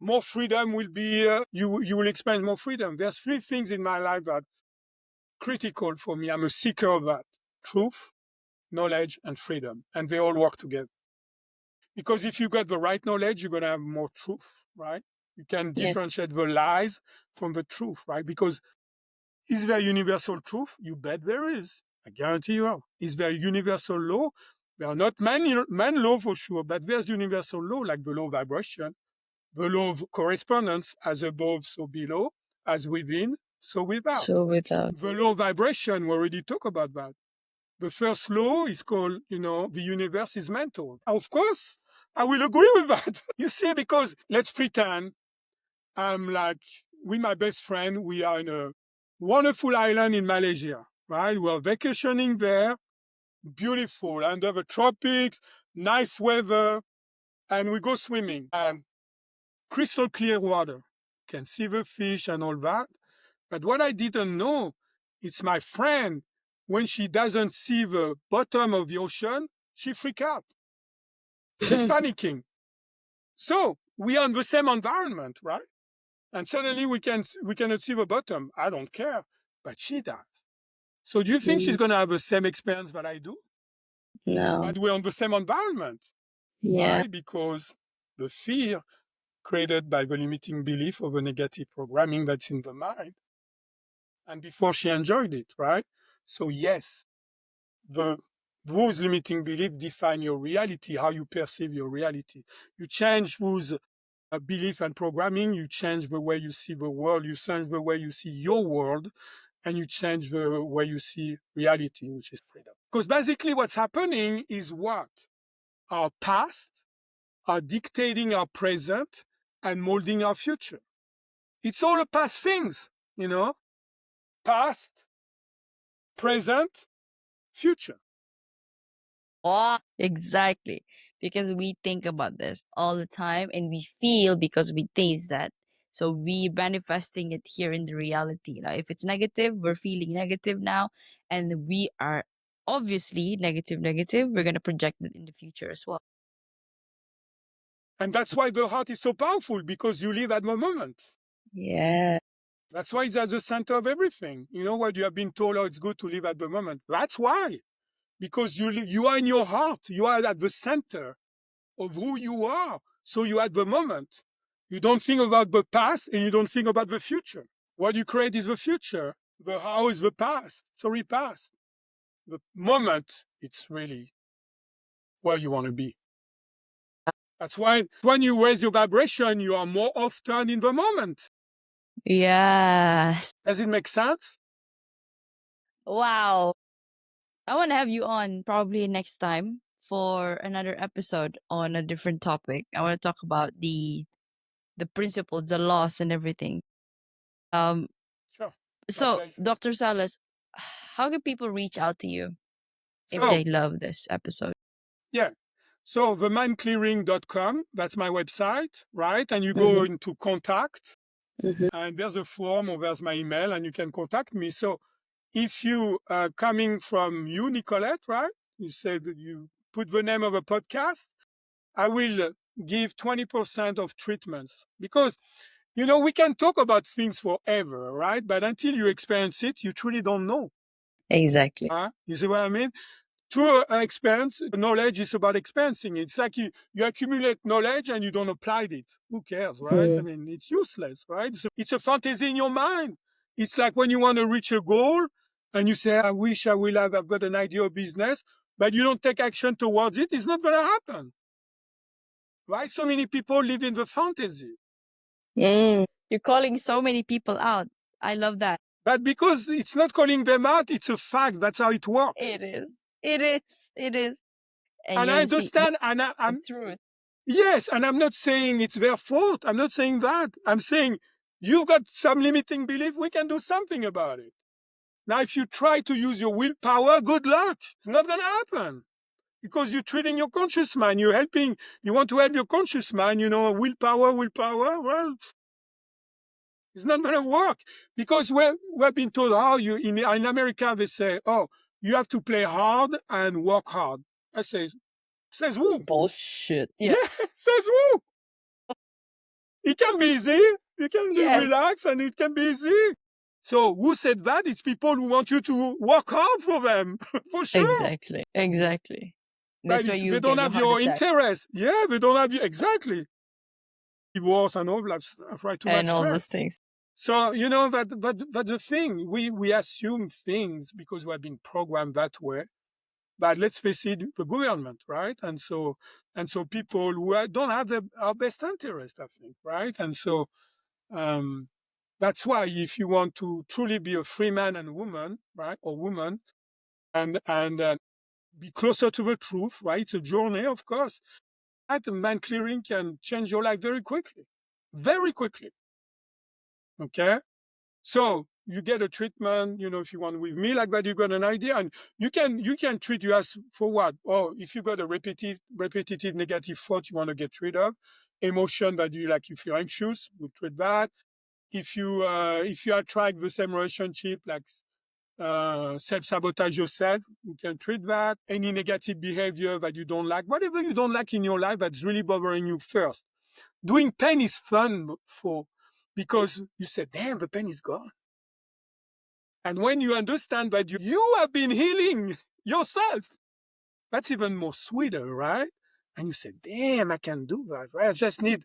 more freedom will be, you will experience more freedom. There's three things in my life that are critical for me. I'm a seeker of that: truth, knowledge, and freedom. And they all work together. Because if you got the right knowledge, you're going to have more truth, right? You can Yes. differentiate the lies from the truth, right? Because is there universal truth? You bet there is. I guarantee you are. Is there universal law? There are not man law for sure, but there's universal law, like the law of vibration. The law of correspondence, as above, so below, as within, so without. So without. The law of vibration, we already talked about that. The first law is called, the universe is mental. Of course, I will agree with that. You see, because let's pretend I'm like, with my best friend, we are in a wonderful island in Malaysia, right? We're vacationing there, beautiful, under the tropics, nice weather, and we go swimming. And crystal clear water, can see the fish and all that. But what I didn't know, it's my friend, when she doesn't see the bottom of the ocean, she freaks out. She's panicking. So we are in the same environment, right? And suddenly we cannot see the bottom. I don't care, but she does. So do you think she's going to have the same experience that I do? No. But we're in the same environment. Yeah. Why? Because the fear created by the limiting belief of the negative programming that's in the mind. And before she enjoyed it, right? So yes, those limiting beliefs define your reality, how you perceive your reality. You change those belief and programming, you change the way you see the world, you change the way you see your world, and you change the way you see reality, which is freedom. Because basically what's happening is what? Our past are dictating our present and molding our future. It's all the past things, past, present, future. Oh, exactly. Because we think about this all the time and we feel because we taste that. So we manifesting it here in the reality. Now, if it's negative, we're feeling negative now. And we are obviously negative. We're going to project it in the future as well. And that's why the heart is so powerful, because you live at the moment. Yeah. That's why it's at the center of everything. You know what? You have been told, oh, it's good to live at the moment. That's why. Because you are in your heart. You are at the center of who you are. So you are at the moment. You don't think about the past and you don't think about the future. What you create is the future. The how is the past. Sorry, past. The moment, it's really where you want to be. That's why when you raise your vibration, you are more often in the moment. Yes. Does it make sense? Wow. I want to have you on probably next time for another episode on a different topic. I want to talk about the principles, the laws and everything. Um Sure. My so pleasure. Dr. Salas, how can people reach out to you if So, they love this episode? yeah. So themindclearing.com, that's my website, right? And you go into contact, and there's a form or there's my email, and you can contact me. So if you are coming from you, Nicolette, right? You said that you put the name of a podcast, I will give 20% of treatments, because we can talk about things forever, right? But until you experience it, you truly don't know. Exactly. You see what I mean? Through experience, knowledge is about experiencing. It's like you accumulate knowledge and you don't apply it. Who cares, right? I mean, it's useless, right? So it's a fantasy in your mind. It's like when you want to reach a goal and you say, I wish I've got an idea of business, but you don't take action towards it, it's not going to happen. Right? So many people live in the fantasy. You're calling so many people out. I love that. But because it's not calling them out, it's a fact. That's how it works. It is. It is. It is. And I understand, and I'm truth. yes, and I'm not saying it's their fault. I'm not saying that. I'm saying you've got some limiting belief. We can do something about it. Now, if you try to use your willpower, good luck. It's not going to happen, because you're treating your conscious mind. You want to help your conscious mind, willpower. Well, it's not going to work, because we've been told how in America, they say, oh, you have to play hard and work hard. I say, says who? Bullshit. Yeah, says who? It can be easy. You can be Yes. relaxed and it can be easy. So who said that? It's people who want you to work hard for them, for sure. Exactly. But That's why you they don't get have your your heart attack interest. Yeah, they don't have you. Exactly. Divorce and all that stuff, right? Too much and all those stress. things. So, that's the thing. We assume things because we have been programmed that way. But let's face it, the government, right? And so people who don't have our best interest, I think, right? And so um, that's why if you want to truly be a free man and woman, right, or woman, and be closer to the truth, right? It's a journey, of course. That mind clearing can change your life very quickly, very quickly. Okay, so you get a treatment, if you want with me like that, you got an idea, and you can treat you as for what? Oh, if you got a repetitive negative thought you want to get rid of, emotion that you like, if you're anxious, we treat that. If you attract the same relationship, like self-sabotage yourself, you can treat that. Any negative behavior that you don't like, whatever you don't like in your life that's really bothering you first. Doing pain is fun because you say, damn, the pain is gone. And when you understand that you have been healing yourself, that's even more sweeter, right? And you say, damn, I can do that, right? I just need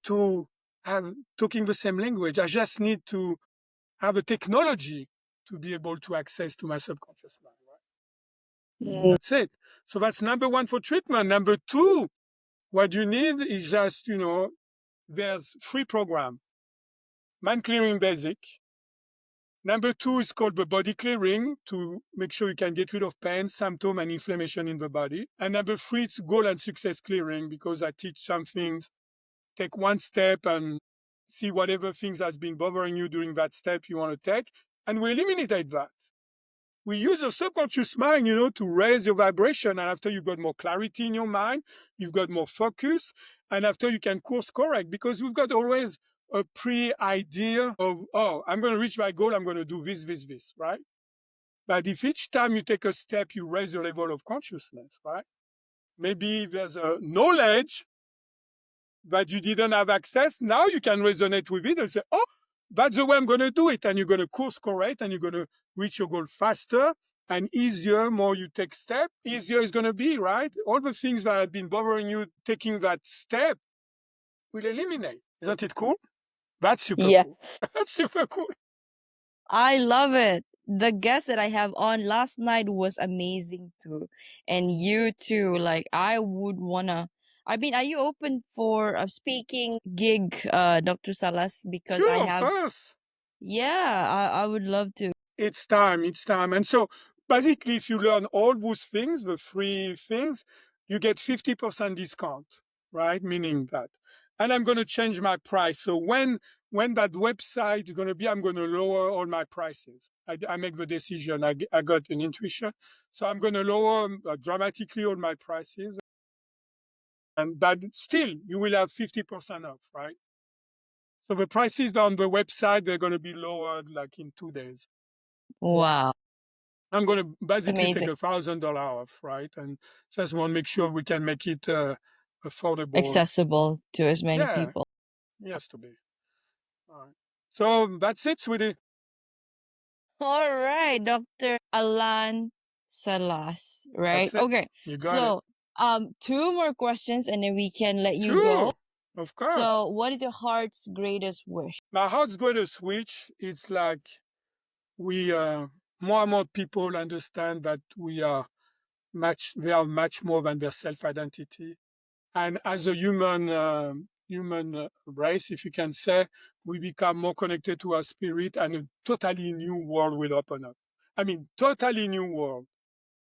to have talking the same language. I just need to have a technology to be able to access to my subconscious mind, right? Mm. That's it. So that's number one for treatment. Number two, what you need is just, there's free program, mind clearing basic. Number two is called the body clearing to make sure you can get rid of pain, symptom, and inflammation in the body. And number three, it's goal and success clearing, because I teach some things. Take one step and see whatever things has been bothering you during that step you want to take, and we eliminate that. We use the subconscious mind, to raise your vibration. And after you've got more clarity in your mind, you've got more focus. And after you can course correct, because we've got always a pre-idea of, oh, I'm going to reach my goal. I'm going to do this, this, this, right? But if each time you take a step, you raise your level of consciousness, right? Maybe there's a knowledge that you didn't have access. Now you can resonate with it and say, oh, that's the way I'm going to do it. And you're going to course correct and you're going to reach your goal faster and easier. More you take step, easier it's going to be, right? All the things that have been bothering you, taking that step will eliminate. Isn't it cool? That's super Yeah, cool. That's super cool. I love it. The guest that I have on last night was amazing too. And you too. Like, I would wanna. I mean, are you open for a speaking gig, Dr. Salas? Because I Sure, of have, course. yeah, I would love to. It's time, it's time. And so basically, if you learn all those things, the free things, you get 50% discount, right? Meaning that. And I'm going to change my price. So when that website is going to be, I'm going to lower all my prices. I make the decision. I got an intuition. So I'm going to lower dramatically all my prices. But still, you will have 50% off, right? So the prices on the website, they're going to be lowered like in 2 days. Wow, I'm going to basically take amazing. $1,000 off, right? And just want to make sure we can make it affordable. Accessible to as many Yeah, people. it has to be. All right. So that's it, sweetie. All right, Dr. Alain Salas, right? That's it. Okay. You got it. So, two more questions and then we can let you go. Sure, of course. So, what is your heart's greatest wish? My heart's going to switch. It's like we, more and more people understand that they are much more than their self-identity. And as a human race, if you can say, we become more connected to our spirit, and a totally new world will open up. I mean, totally new world.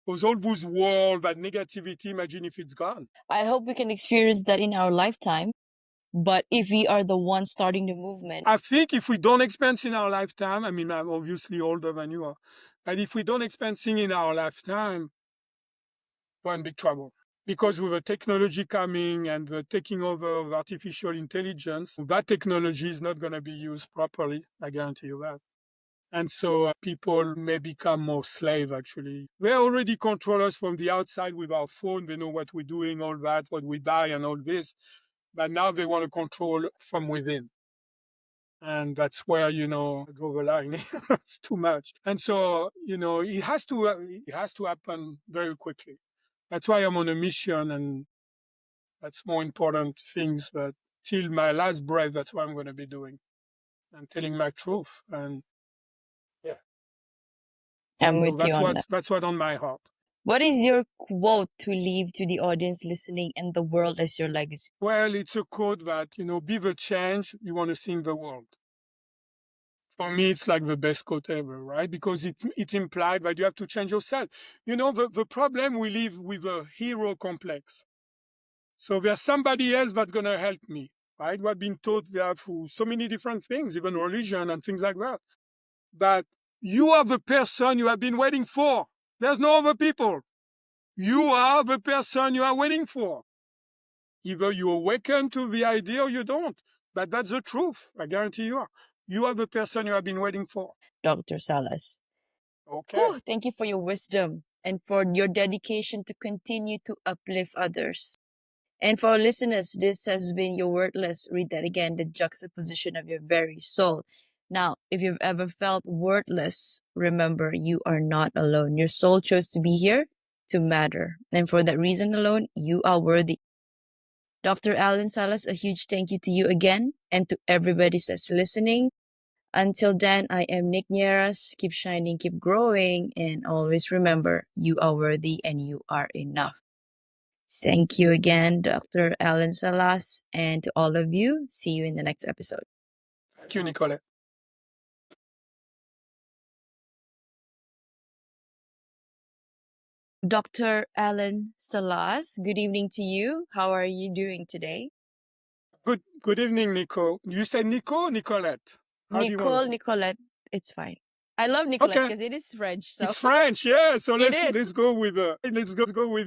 Because all those world, that negativity, imagine if it's gone. I hope we can experience that in our lifetime. But if we are the ones starting the movement, I think if we don't experience in our lifetime, I mean, I'm obviously older than you are, but if we don't experience in our lifetime, we're in big trouble. Because with the technology coming and the taking over of artificial intelligence, that technology is not going to be used properly. I guarantee you that. And so people may become more slave, actually. They already control us from the outside with our phone. They know what we're doing, all that, what we buy and all this. But now they want to control from within. And that's where, I draw the line. It's too much. And so, it has to happen very quickly. That's why I'm on a mission, and that's more important things. But till my last breath, that's what I'm going to be doing. I'm telling my truth, and yeah, I'm so with you that's on what that. that's what on my heart. What is your quote to leave to the audience listening and the world as your legacy? Well, it's a quote that, be the change you want to see in the world. For me, it's like the best quote ever, right? Because it implied that you have to change yourself. The problem, we live with a hero complex. So there's somebody else that's going to help me, right? We've been taught that through so many different things, even religion and things like that. But you are the person you have been waiting for. There's no other people. You are the person you are waiting for. Either you awaken to the idea or you don't. But that's the truth. I guarantee you are. You are the person you have been waiting for. Dr. Salas. Okay. Whew, thank you for your wisdom and for your dedication to continue to uplift others. And for our listeners, this has been your Worthless. Read that again, the juxtaposition of your very soul. Now, if you've ever felt worthless, remember you are not alone. Your soul chose to be here to matter. And for that reason alone, you are worthy. Dr. Alain Salas, a huge thank you to you again and to everybody that's listening. Until then, I am Nick Nieras. Keep shining, keep growing, and always remember you are worthy and you are enough. Thank you again, Dr. Alain Salas, and to all of you. See you in the next episode. Thank you, Nicolette. Dr. Alain Salas, good evening to you. How are you doing today? Good evening, Nico. You said Nico or Nicolette? How do you want it? Nicolette, it's fine. I love Nicolette because it is French. So It's French, yeah. So It let's is. go with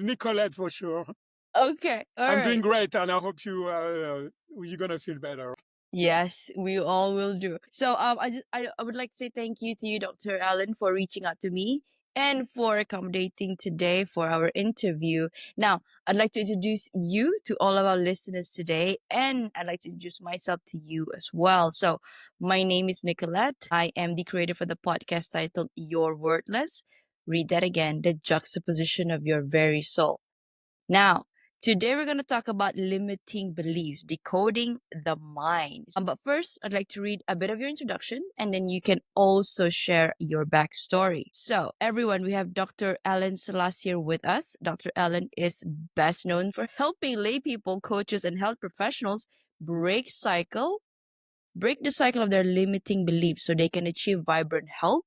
Nicolette for sure. Okay, all I'm right. doing great, and I hope you're gonna feel better. Yes, we all will do. So I would like to say thank you to you, Dr. Allen, for reaching out to me and for accommodating today for our interview. Now, I'd like to introduce you to all of our listeners today, and I'd like to introduce myself to you as well. So, my name is Nicolette. I am the creator for the podcast titled You're Worthless. Read that again, the juxtaposition of your very soul. Now, today we're going to talk about limiting beliefs, decoding the mind. But first, I'd like to read a bit of your introduction and then you can also share your backstory. So, everyone, we have Dr. Alain Salas here with us. Dr. Alain is best known for helping lay people, coaches, and health professionals break the cycle of their limiting beliefs so they can achieve vibrant health,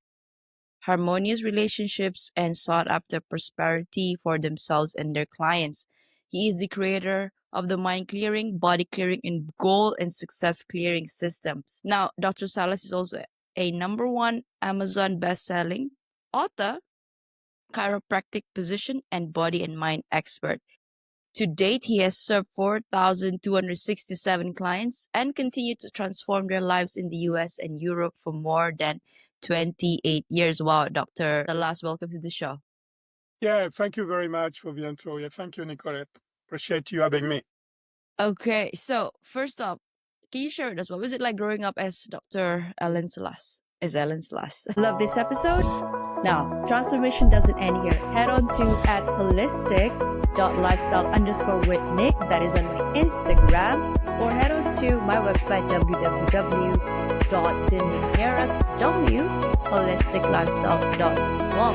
harmonious relationships, and sought after prosperity for themselves and their clients. He is the creator of the mind clearing, body clearing, and goal and success clearing systems. Now, Dr. Salas is also a #1 Amazon best-selling author, chiropractic physician, and body and mind expert. To date, he has served 4,267 clients and continued to transform their lives in the US and Europe for more than 28 years. Wow, Dr. Salas, welcome to the show. Yeah, thank you very much for the intro. Yeah, thank you, Nicolette. Appreciate you having me. Okay, so first up, can you share with us what was it like growing up as Dr. Alain Salas? Alain Salas. Love this episode? Now, transformation doesn't end here. Head on to @holistic.lifestyle_with_Nick. That is on my Instagram. Or head on to my website, www.deninieras.holisticlifestyle.com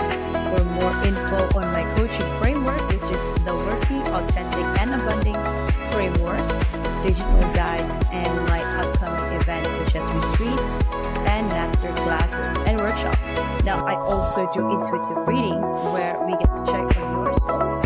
for more info on my coaching framework, which is the Worthy, Authentic, and Abundant Framework, digital guides, and my upcoming events such as retreats and master classes and workshops. Now, I also do intuitive readings where we get to check on your soul